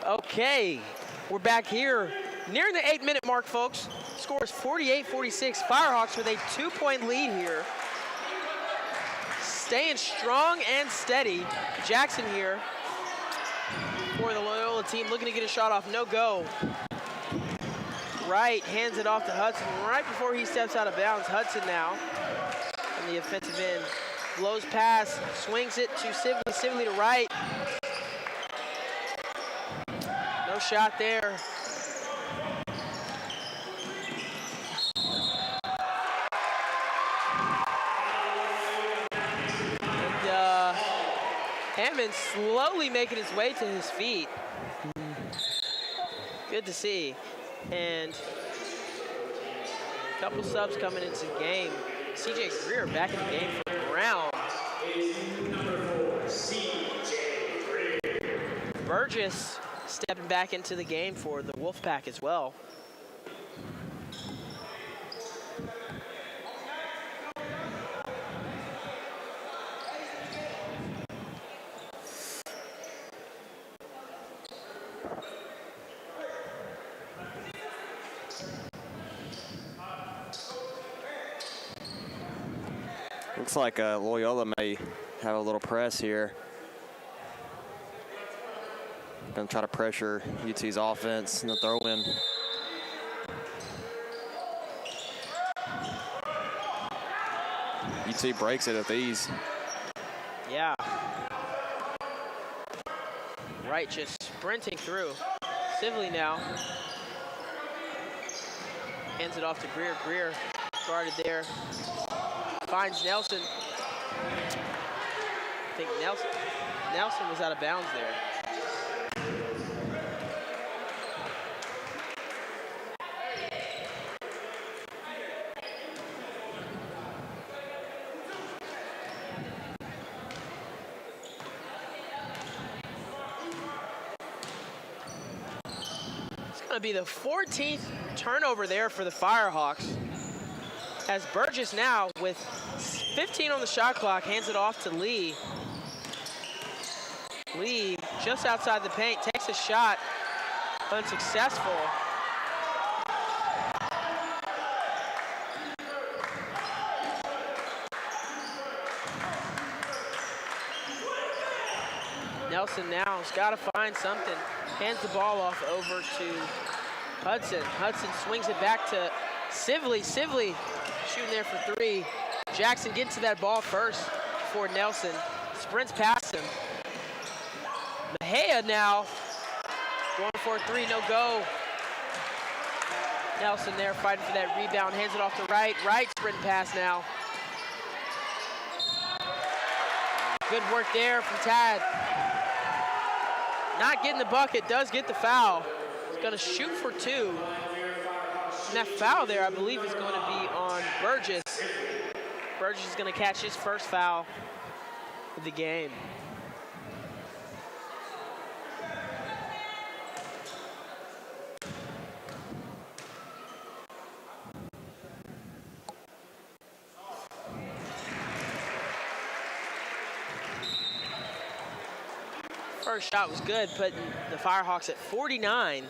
Okay, we're back here nearing the 8-minute mark, folks. Score is 48-46. Firehawks with a 2-point lead here. Staying strong and steady. Jackson here for the Loyola team, looking to get a shot off. No go. Wright hands it off to Hudson right before he steps out of bounds. Hudson now on the offensive end. Blows pass, swings it to Sibley. Sibley to Wright. No shot there. And Hammond slowly making his way to his feet. Good to see. And a couple subs coming into the game. CJ Greer back in the game for Brown. Burgess stepping back into the game for the Wolfpack as well. Looks like Loyola may have a little press here. Gonna try to pressure UT's offense in the throw-in. UT breaks it at these. Yeah. Wright just sprinting through. Sibley now. Hands it off to Greer. Greer guarded there. Finds Nelson. I think Nelson was out of bounds there. It's going to be the 14th turnover there for the Firehawks. As Burgess now, with 15 on the shot clock, hands it off to Lee. Lee, just outside the paint, takes a shot, unsuccessful. Nelson now has got to find something. Hands the ball off over to Hudson. Hudson swings it back to Sibley. Sibley shooting there for three. Jackson gets to that ball first for Nelson. Sprints past him. NAIA now going for a three, no go. Nelson there fighting for that rebound, hands it off to Wright. Wright sprint pass now. Good work there from Tad. Not getting the bucket, does get the foul. He's gonna shoot for 2. And that foul there, I believe, is going to be on Burgess. Burgess is gonna catch his first foul of the game. First shot was good, putting the Firehawks at 49.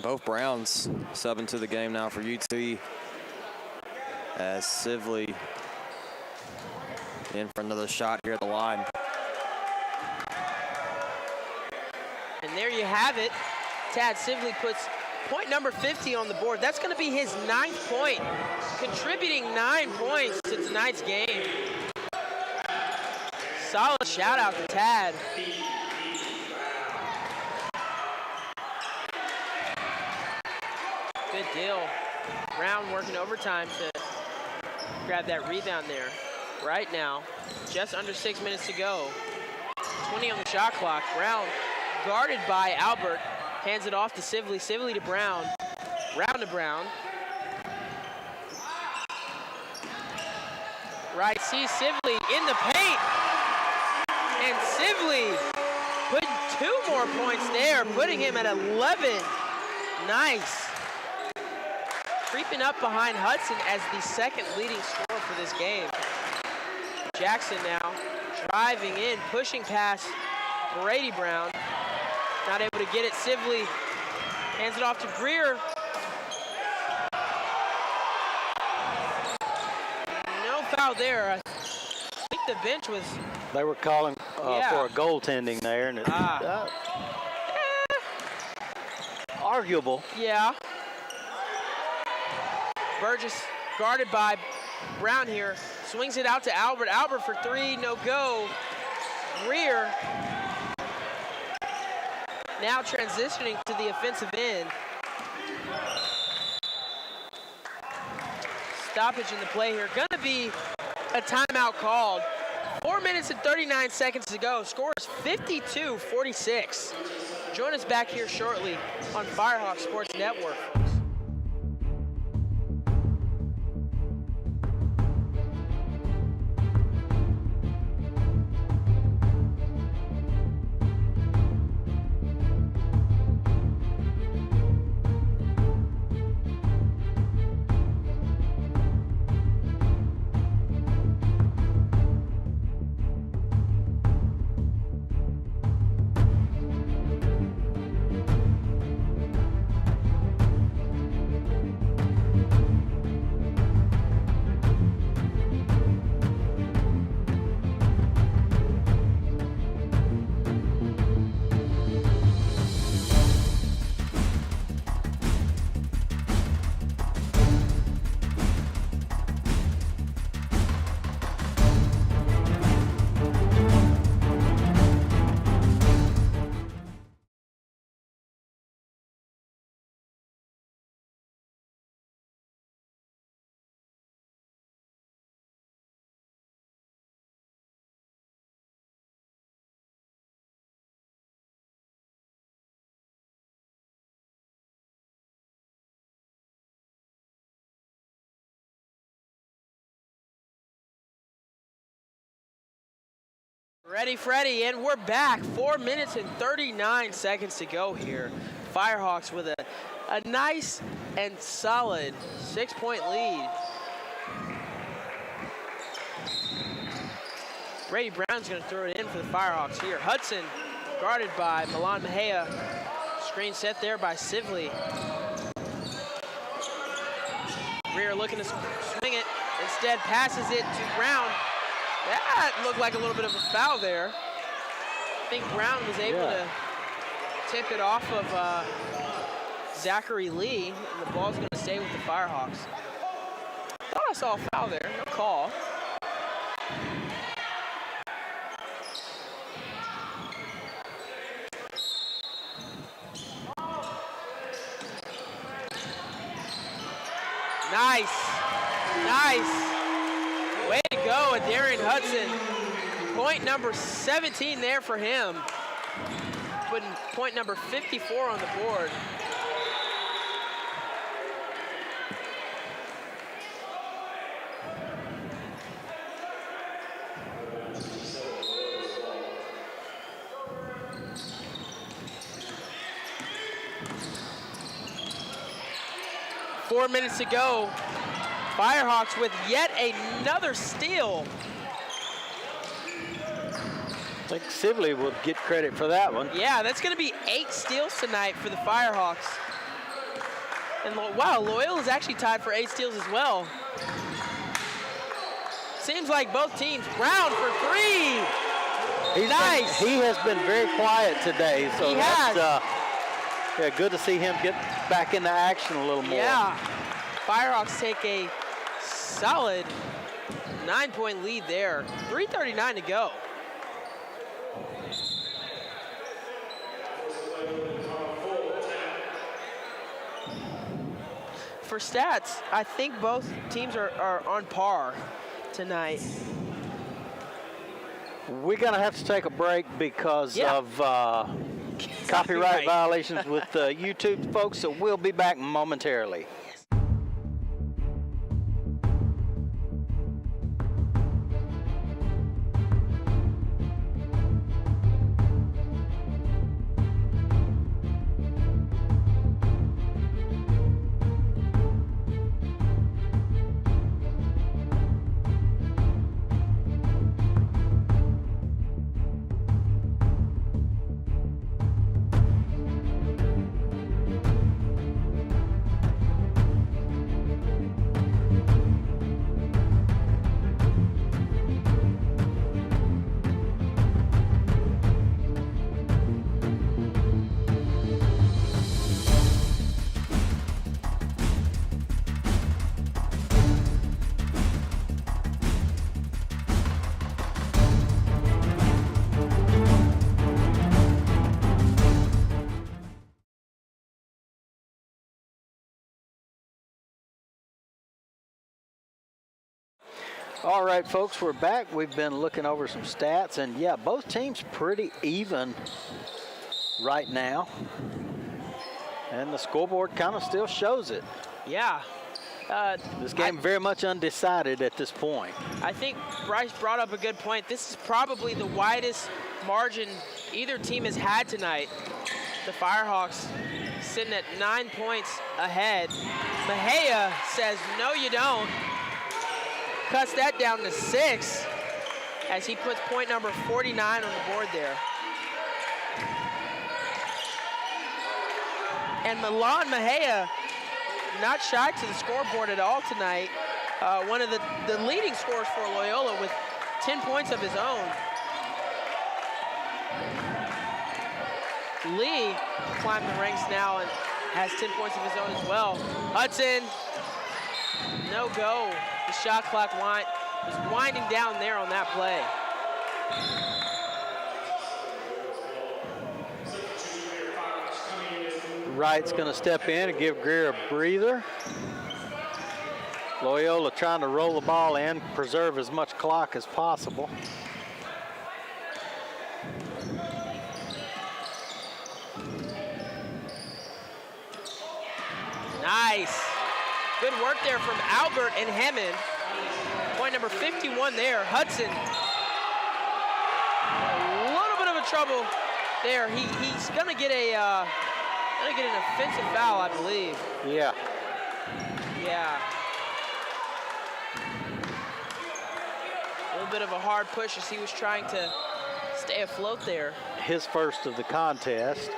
Both Browns subbing to the game now for UT as Sibley in for another shot here at the line. And there you have it. Tad Sibley puts point number 50 on the board. That's going to be his 9th point, contributing 9 points to tonight's game. Solid shout out to Tad. Good deal. Brown working overtime to grab that rebound there. Right now, just under 6 minutes to go. 20 on the shot clock. Brown guarded by Albert. Hands it off to Sibley. Sibley to Brown. Brown to Brown. Right, sees Sibley in the paint. And Sibley putting 2 more points there, putting him at 11. Nice. Creeping up behind Hudson as the second leading scorer for this game. Jackson now driving in, pushing past Brady Brown. Not able to get it. Sibley hands it off to Greer. No foul there. I think the bench was... They were calling for a goaltending there, and arguable. Yeah. Burgess guarded by Brown here. Swings it out to Albert. Albert for 3, no go. Greer now transitioning to the offensive end. Stoppage in the play here. Gonna be a timeout called. 4 minutes and 39 seconds to go. Score is 52-46. Join us back here shortly on Firehawk Sports Network. Ready, Freddie, and we're back. 4 minutes and 39 seconds to go here. Firehawks with a nice and solid 6-point lead. Brady Brown's going to throw it in for the Firehawks here. Hudson guarded by Milan Mejia. Screen set there by Sibley. Greer looking to swing it. Instead passes it to Brown. That looked like a little bit of a foul there. I think Brown was able to tip it off of Zachary Lee, and the ball's going to stay with the Firehawks. Thought I saw a foul there, no call. Nice. Way to go, Darian Hudson. Point number 17 there for him. Putting point number 54 on the board. Four minutes to go. Firehawks with yet another steal. I think Sibley will get credit for that one. Yeah, that's going to be 8 steals tonight for the Firehawks. And wow, Loyola is actually tied for 8 steals as well. Seems like both teams. Brown for 3. Nice. He has been very quiet today, so He that's has. yeah, good to see him get back into action a little more. Yeah. Firehawks take a solid 9-point lead there. 3:39 to go. For stats, I think both teams are on par tonight. We're going to have to take a break because Yeah. of copyright violations with YouTube folks, so we'll be back momentarily. All right, folks, we're back. We've been looking over some stats, and yeah, both teams pretty even right now. And the scoreboard kind of still shows it. Yeah. This game very much undecided at this point. I think Bryce brought up a good point. This is probably the widest margin either team has had tonight. The Firehawks sitting at 9 points ahead. Mejia says, no, you don't. Cuts that down to 6 as he puts point number 49 on the board there. And Milan Mejia not shy to the scoreboard at all tonight. One of the leading scorers for Loyola with 10 points of his own. Lee climbed the ranks now and has 10 points of his own as well. Hudson, no go. The shot clock is winding down there on that play. Wright's going to step in and give Greer a breather. Loyola trying to roll the ball in, preserve as much clock as possible. Nice. Good work there from Albert and Hammond. Point number 51 there. Hudson. A little bit of a trouble there. He's gonna get an offensive foul, I believe. Yeah. Yeah. A little bit of a hard push as he was trying to stay afloat there. His first of the contest.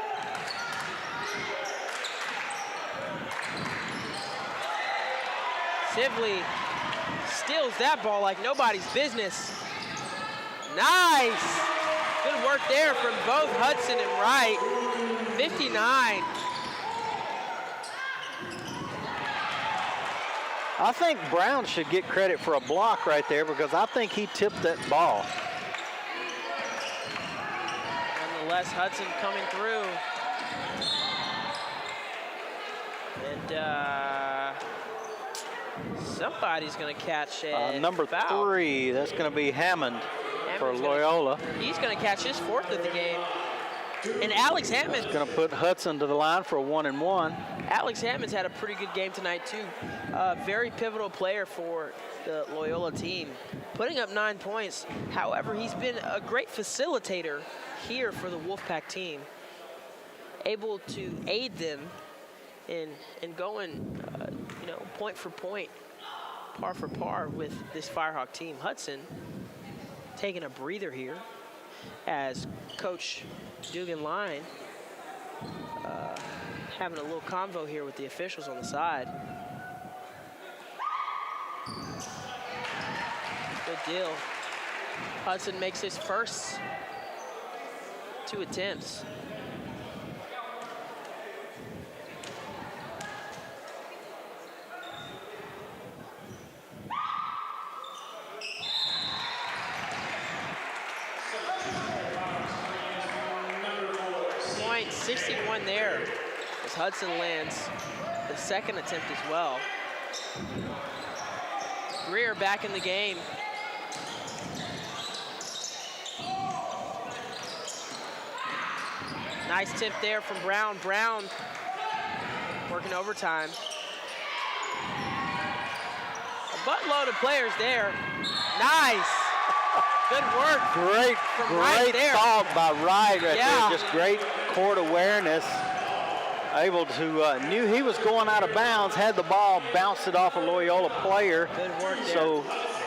Sibley steals that ball like nobody's business. Nice. Good work there from both Hudson and Wright. 59. I think Brown should get credit for a block right there because I think he tipped that ball. Nonetheless, Hudson coming through. And Somebody's going to catch a number foul. 3, that's going to be Hammond for Hammond's Loyola. He's going to catch his 4th of the game. And Alex Hammond. He's going to put Hudson to the line for a 1-and-1. Alex Hammond's had a pretty good game tonight, too. Very pivotal player for the Loyola team, putting up 9 points. However, he's been a great facilitator here for the Wolfpack team, able to aid them in going, point for point, par for par with this Firehawk team. Hudson taking a breather here as Coach Dugan Line having a little convo here with the officials on the side. Good deal. Hudson makes his first 2 attempts. Point 61 there as Hudson lands the 2nd attempt as well. Greer back in the game. Nice tip there from Brown. Brown working overtime. A buttload of players there. Nice. Good work. Great thought by Wright right there. Just great court awareness. Able to, knew he was going out of bounds, had the ball, bounced it off a Loyola player. Good work there. So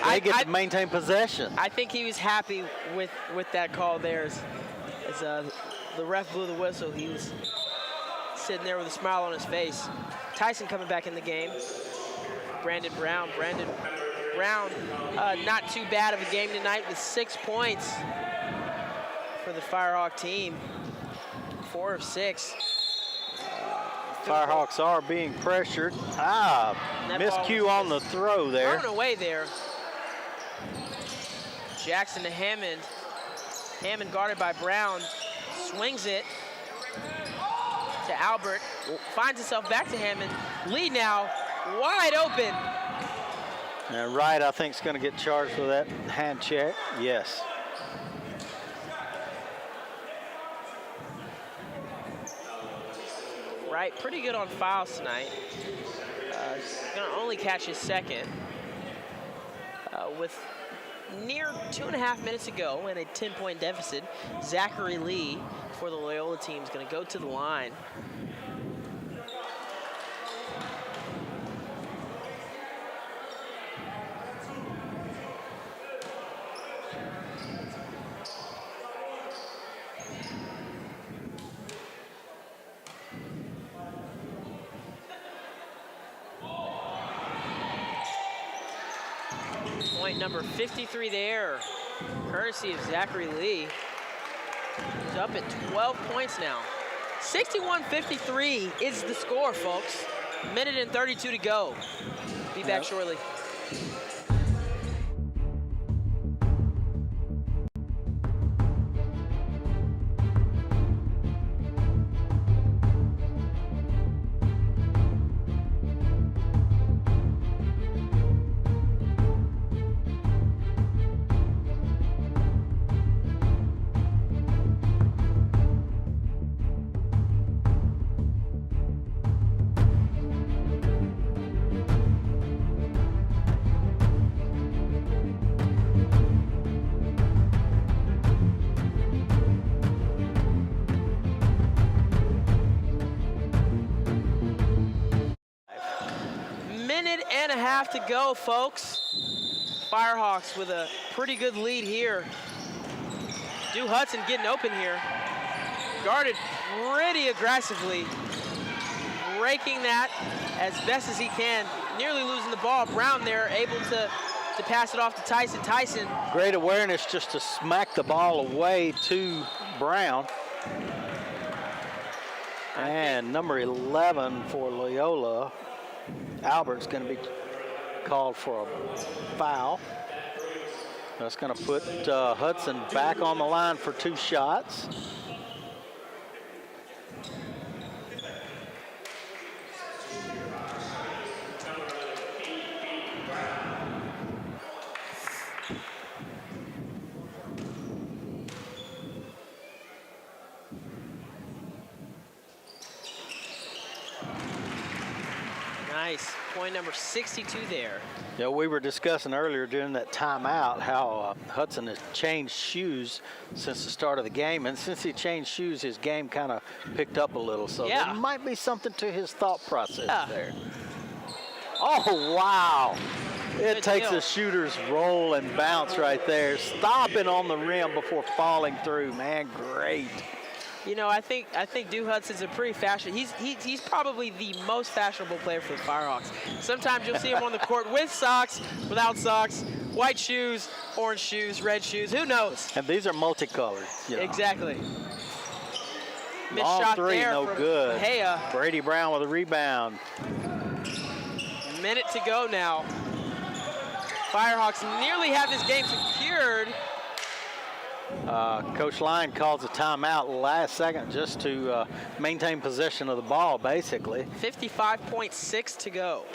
they get to maintain possession. I think he was happy with that call there as the ref blew the whistle. He was sitting there with a smile on his face. Tyson coming back in the game. Brandon Brown, not too bad of a game tonight with 6 points for the Firehawk team. 4 of 6. Firehawks are being pressured. Miscue on the throw there. Thrown away there. Jackson to Hammond. Hammond guarded by Brown. Swings it to Albert. Finds himself back to Hammond. Lee now wide open. And Wright, I think, is going to get charged with that hand check. Yes. Wright, pretty good on fouls tonight. Going to only catch his 2nd. With near 2.5 minutes to go and a 10-point deficit, Zachary Lee for the Loyola team is going to go to the line. Number 53 there, courtesy of Zachary Lee. He's up at 12 points now. 61-53 is the score, folks. 1:32 to go. Be back shortly. To go, folks. Firehawks with a pretty good lead here. Stu Hudson getting open here. Guarded pretty aggressively. Breaking that as best as he can. Nearly losing the ball. Brown there able to pass it off to Tyson. Tyson. Great awareness just to smack the ball away to Brown. And number 11 for Loyola, Albert's going to be called for a foul. That's going to put Hudson back on the line for 2 shots. Nice. Point number 62 there. Yeah, we were discussing earlier during that timeout how Hudson has changed shoes since the start of the game. And since he changed shoes, his game kind of picked up a little. So there might be something to his thought process there. Oh, wow. It takes a shooter's roll and bounce right there. Stopping on the rim before falling through. Man, great. You know, I think Duke Hudson's a pretty he's probably the most fashionable player for the Firehawks. Sometimes you'll see him on the court with socks, without socks, white shoes, orange shoes, red shoes, who knows? And these are multicolored. You know. Exactly. Missed Long shot three, there no from good. NAIA. Brady Brown with a rebound. Minute to go now. Firehawks nearly have this game secured. Coach Lyon calls a timeout last second just to maintain possession of the ball, basically. 55.6 to go.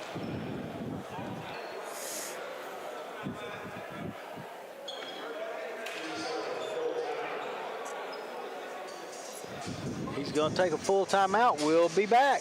He's going to take a full timeout. We'll be back.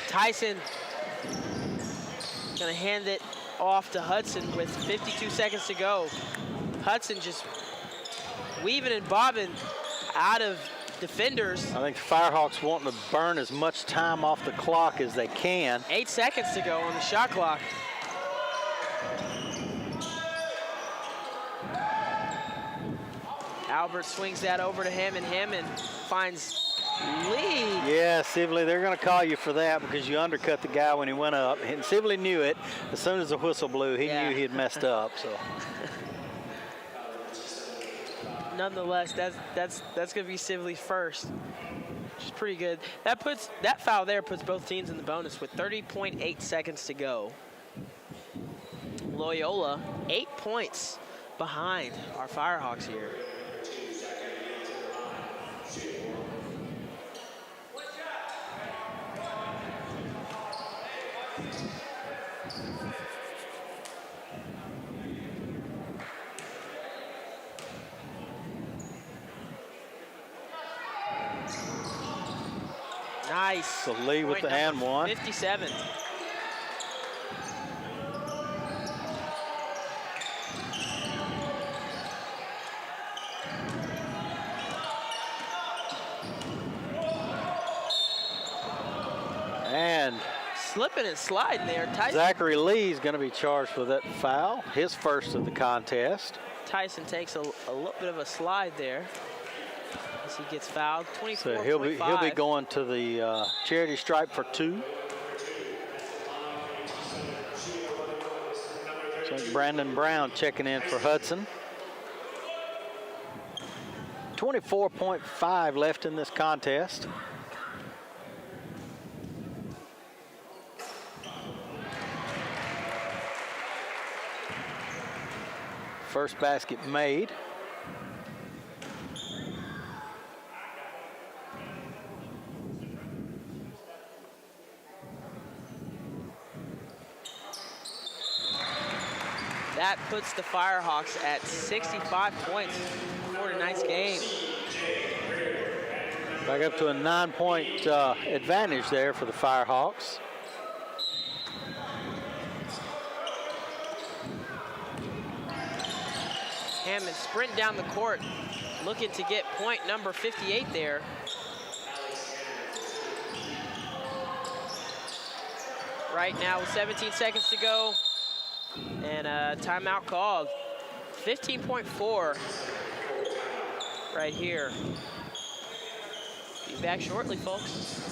Tyson gonna hand it off to Hudson with 52 seconds to go. Hudson just weaving and bobbing out of defenders. I think the Firehawks wanting to burn as much time off the clock as they can. 8 seconds to go on the shot clock. Albert swings that over to Hammond. Hammond finds Lee. Yeah, Sibley, they're going to call you for that because you undercut the guy when he went up. And Sibley knew it. As soon as the whistle blew, he knew he had messed up. So, nonetheless, that's going to be Sibley's first, which is pretty good. That foul there puts both teams in the bonus with 30.8 seconds to go. Loyola 8 points behind our Firehawks here. Nice. So Lee with the and one. 57. And slipping and sliding there. Tyson. Zachary Lee's going to be charged with that foul, his first of the contest. Tyson takes a little bit of a slide there as he gets fouled. 24. So he'll be going to the charity stripe for 2. So Brandon Brown checking in for Hudson. 24.5 left in this contest. First basket made. That puts the Firehawks at 65 points for tonight's game. Back up to a 9-point advantage there for the Firehawks. Hammond sprinting down the court, looking to get point number 58 there. Right now with 17 seconds to go, and a timeout called. 15.4 right here. Be back shortly, folks.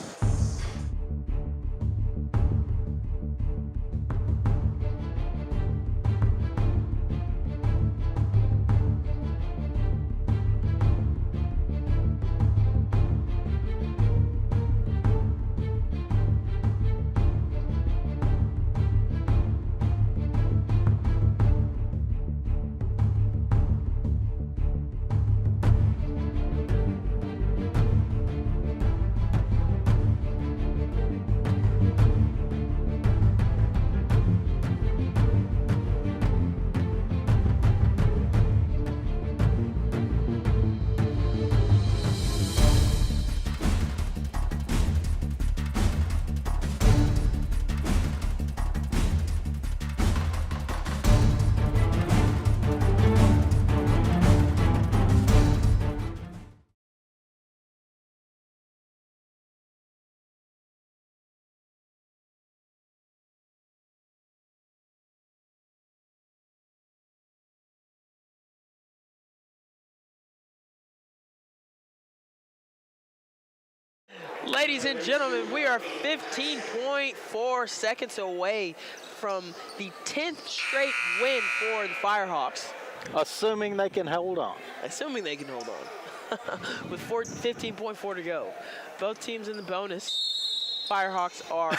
Ladies and gentlemen, we are 15.4 seconds away from the 10th straight win for the Firehawks. Assuming they can hold on. Assuming they can hold on. With 15.4 to go. Both teams in the bonus. Firehawks are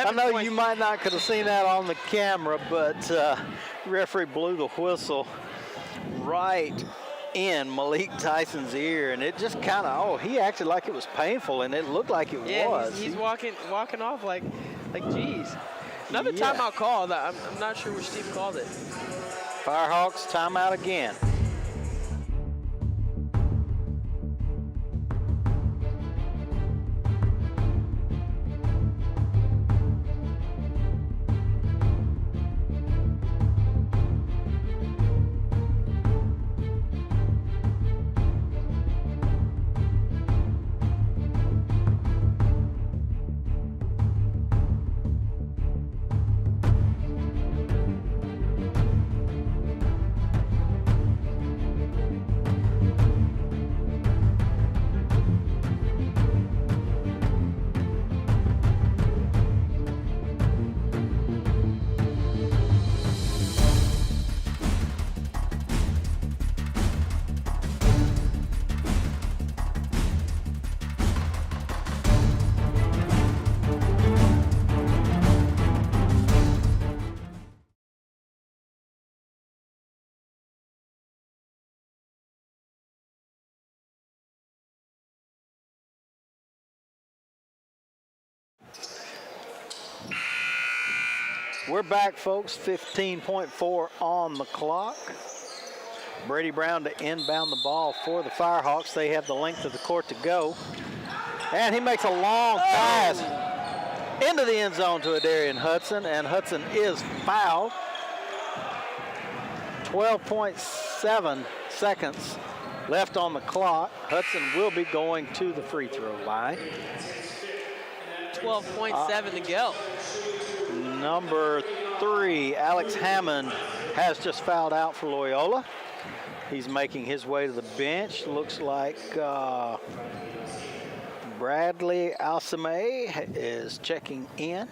I know you might not could have seen that on the camera, but referee blew the whistle right in Malik Tyson's ear, and it just kind of, he acted like it was painful, and it looked like it was. He's walking off like geez. Another timeout call. I'm not sure which team called it. Firehawks timeout again. We're back, folks. 15.4 on the clock. Brady Brown to inbound the ball for the Firehawks. They have the length of the court to go. And he makes a long pass into the end zone to Adarian Hudson, and Hudson is fouled. 12.7 seconds left on the clock. Hudson will be going to the free throw line. 12.7 to go. Number 3, Alex Hammond, has just fouled out for Loyola. He's making his way to the bench. Looks like Bradley Alsame is checking in.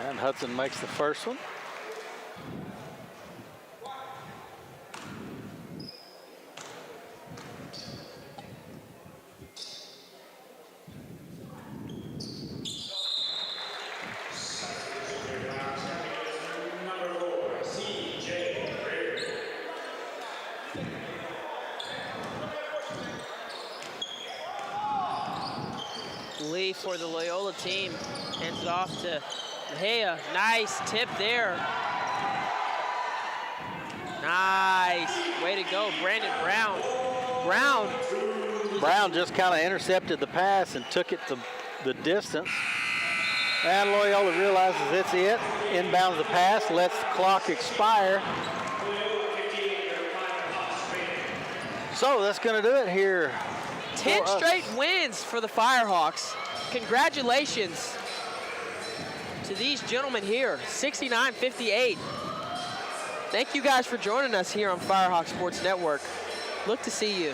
And Hudson makes the first one. penalty for the Loyola team. Hands it off to NAIA. Nice tip there. Nice. Way to go, Brandon Brown. Brown just kind of intercepted the pass and took it the distance. And Loyola realizes it's it. Inbounds the pass, lets the clock expire. So that's going to do it here. 10 straight wins for the Firehawks. Congratulations to these gentlemen here, 69-58. Thank you guys for joining us here on Firehawk Sports Network. Look to see you.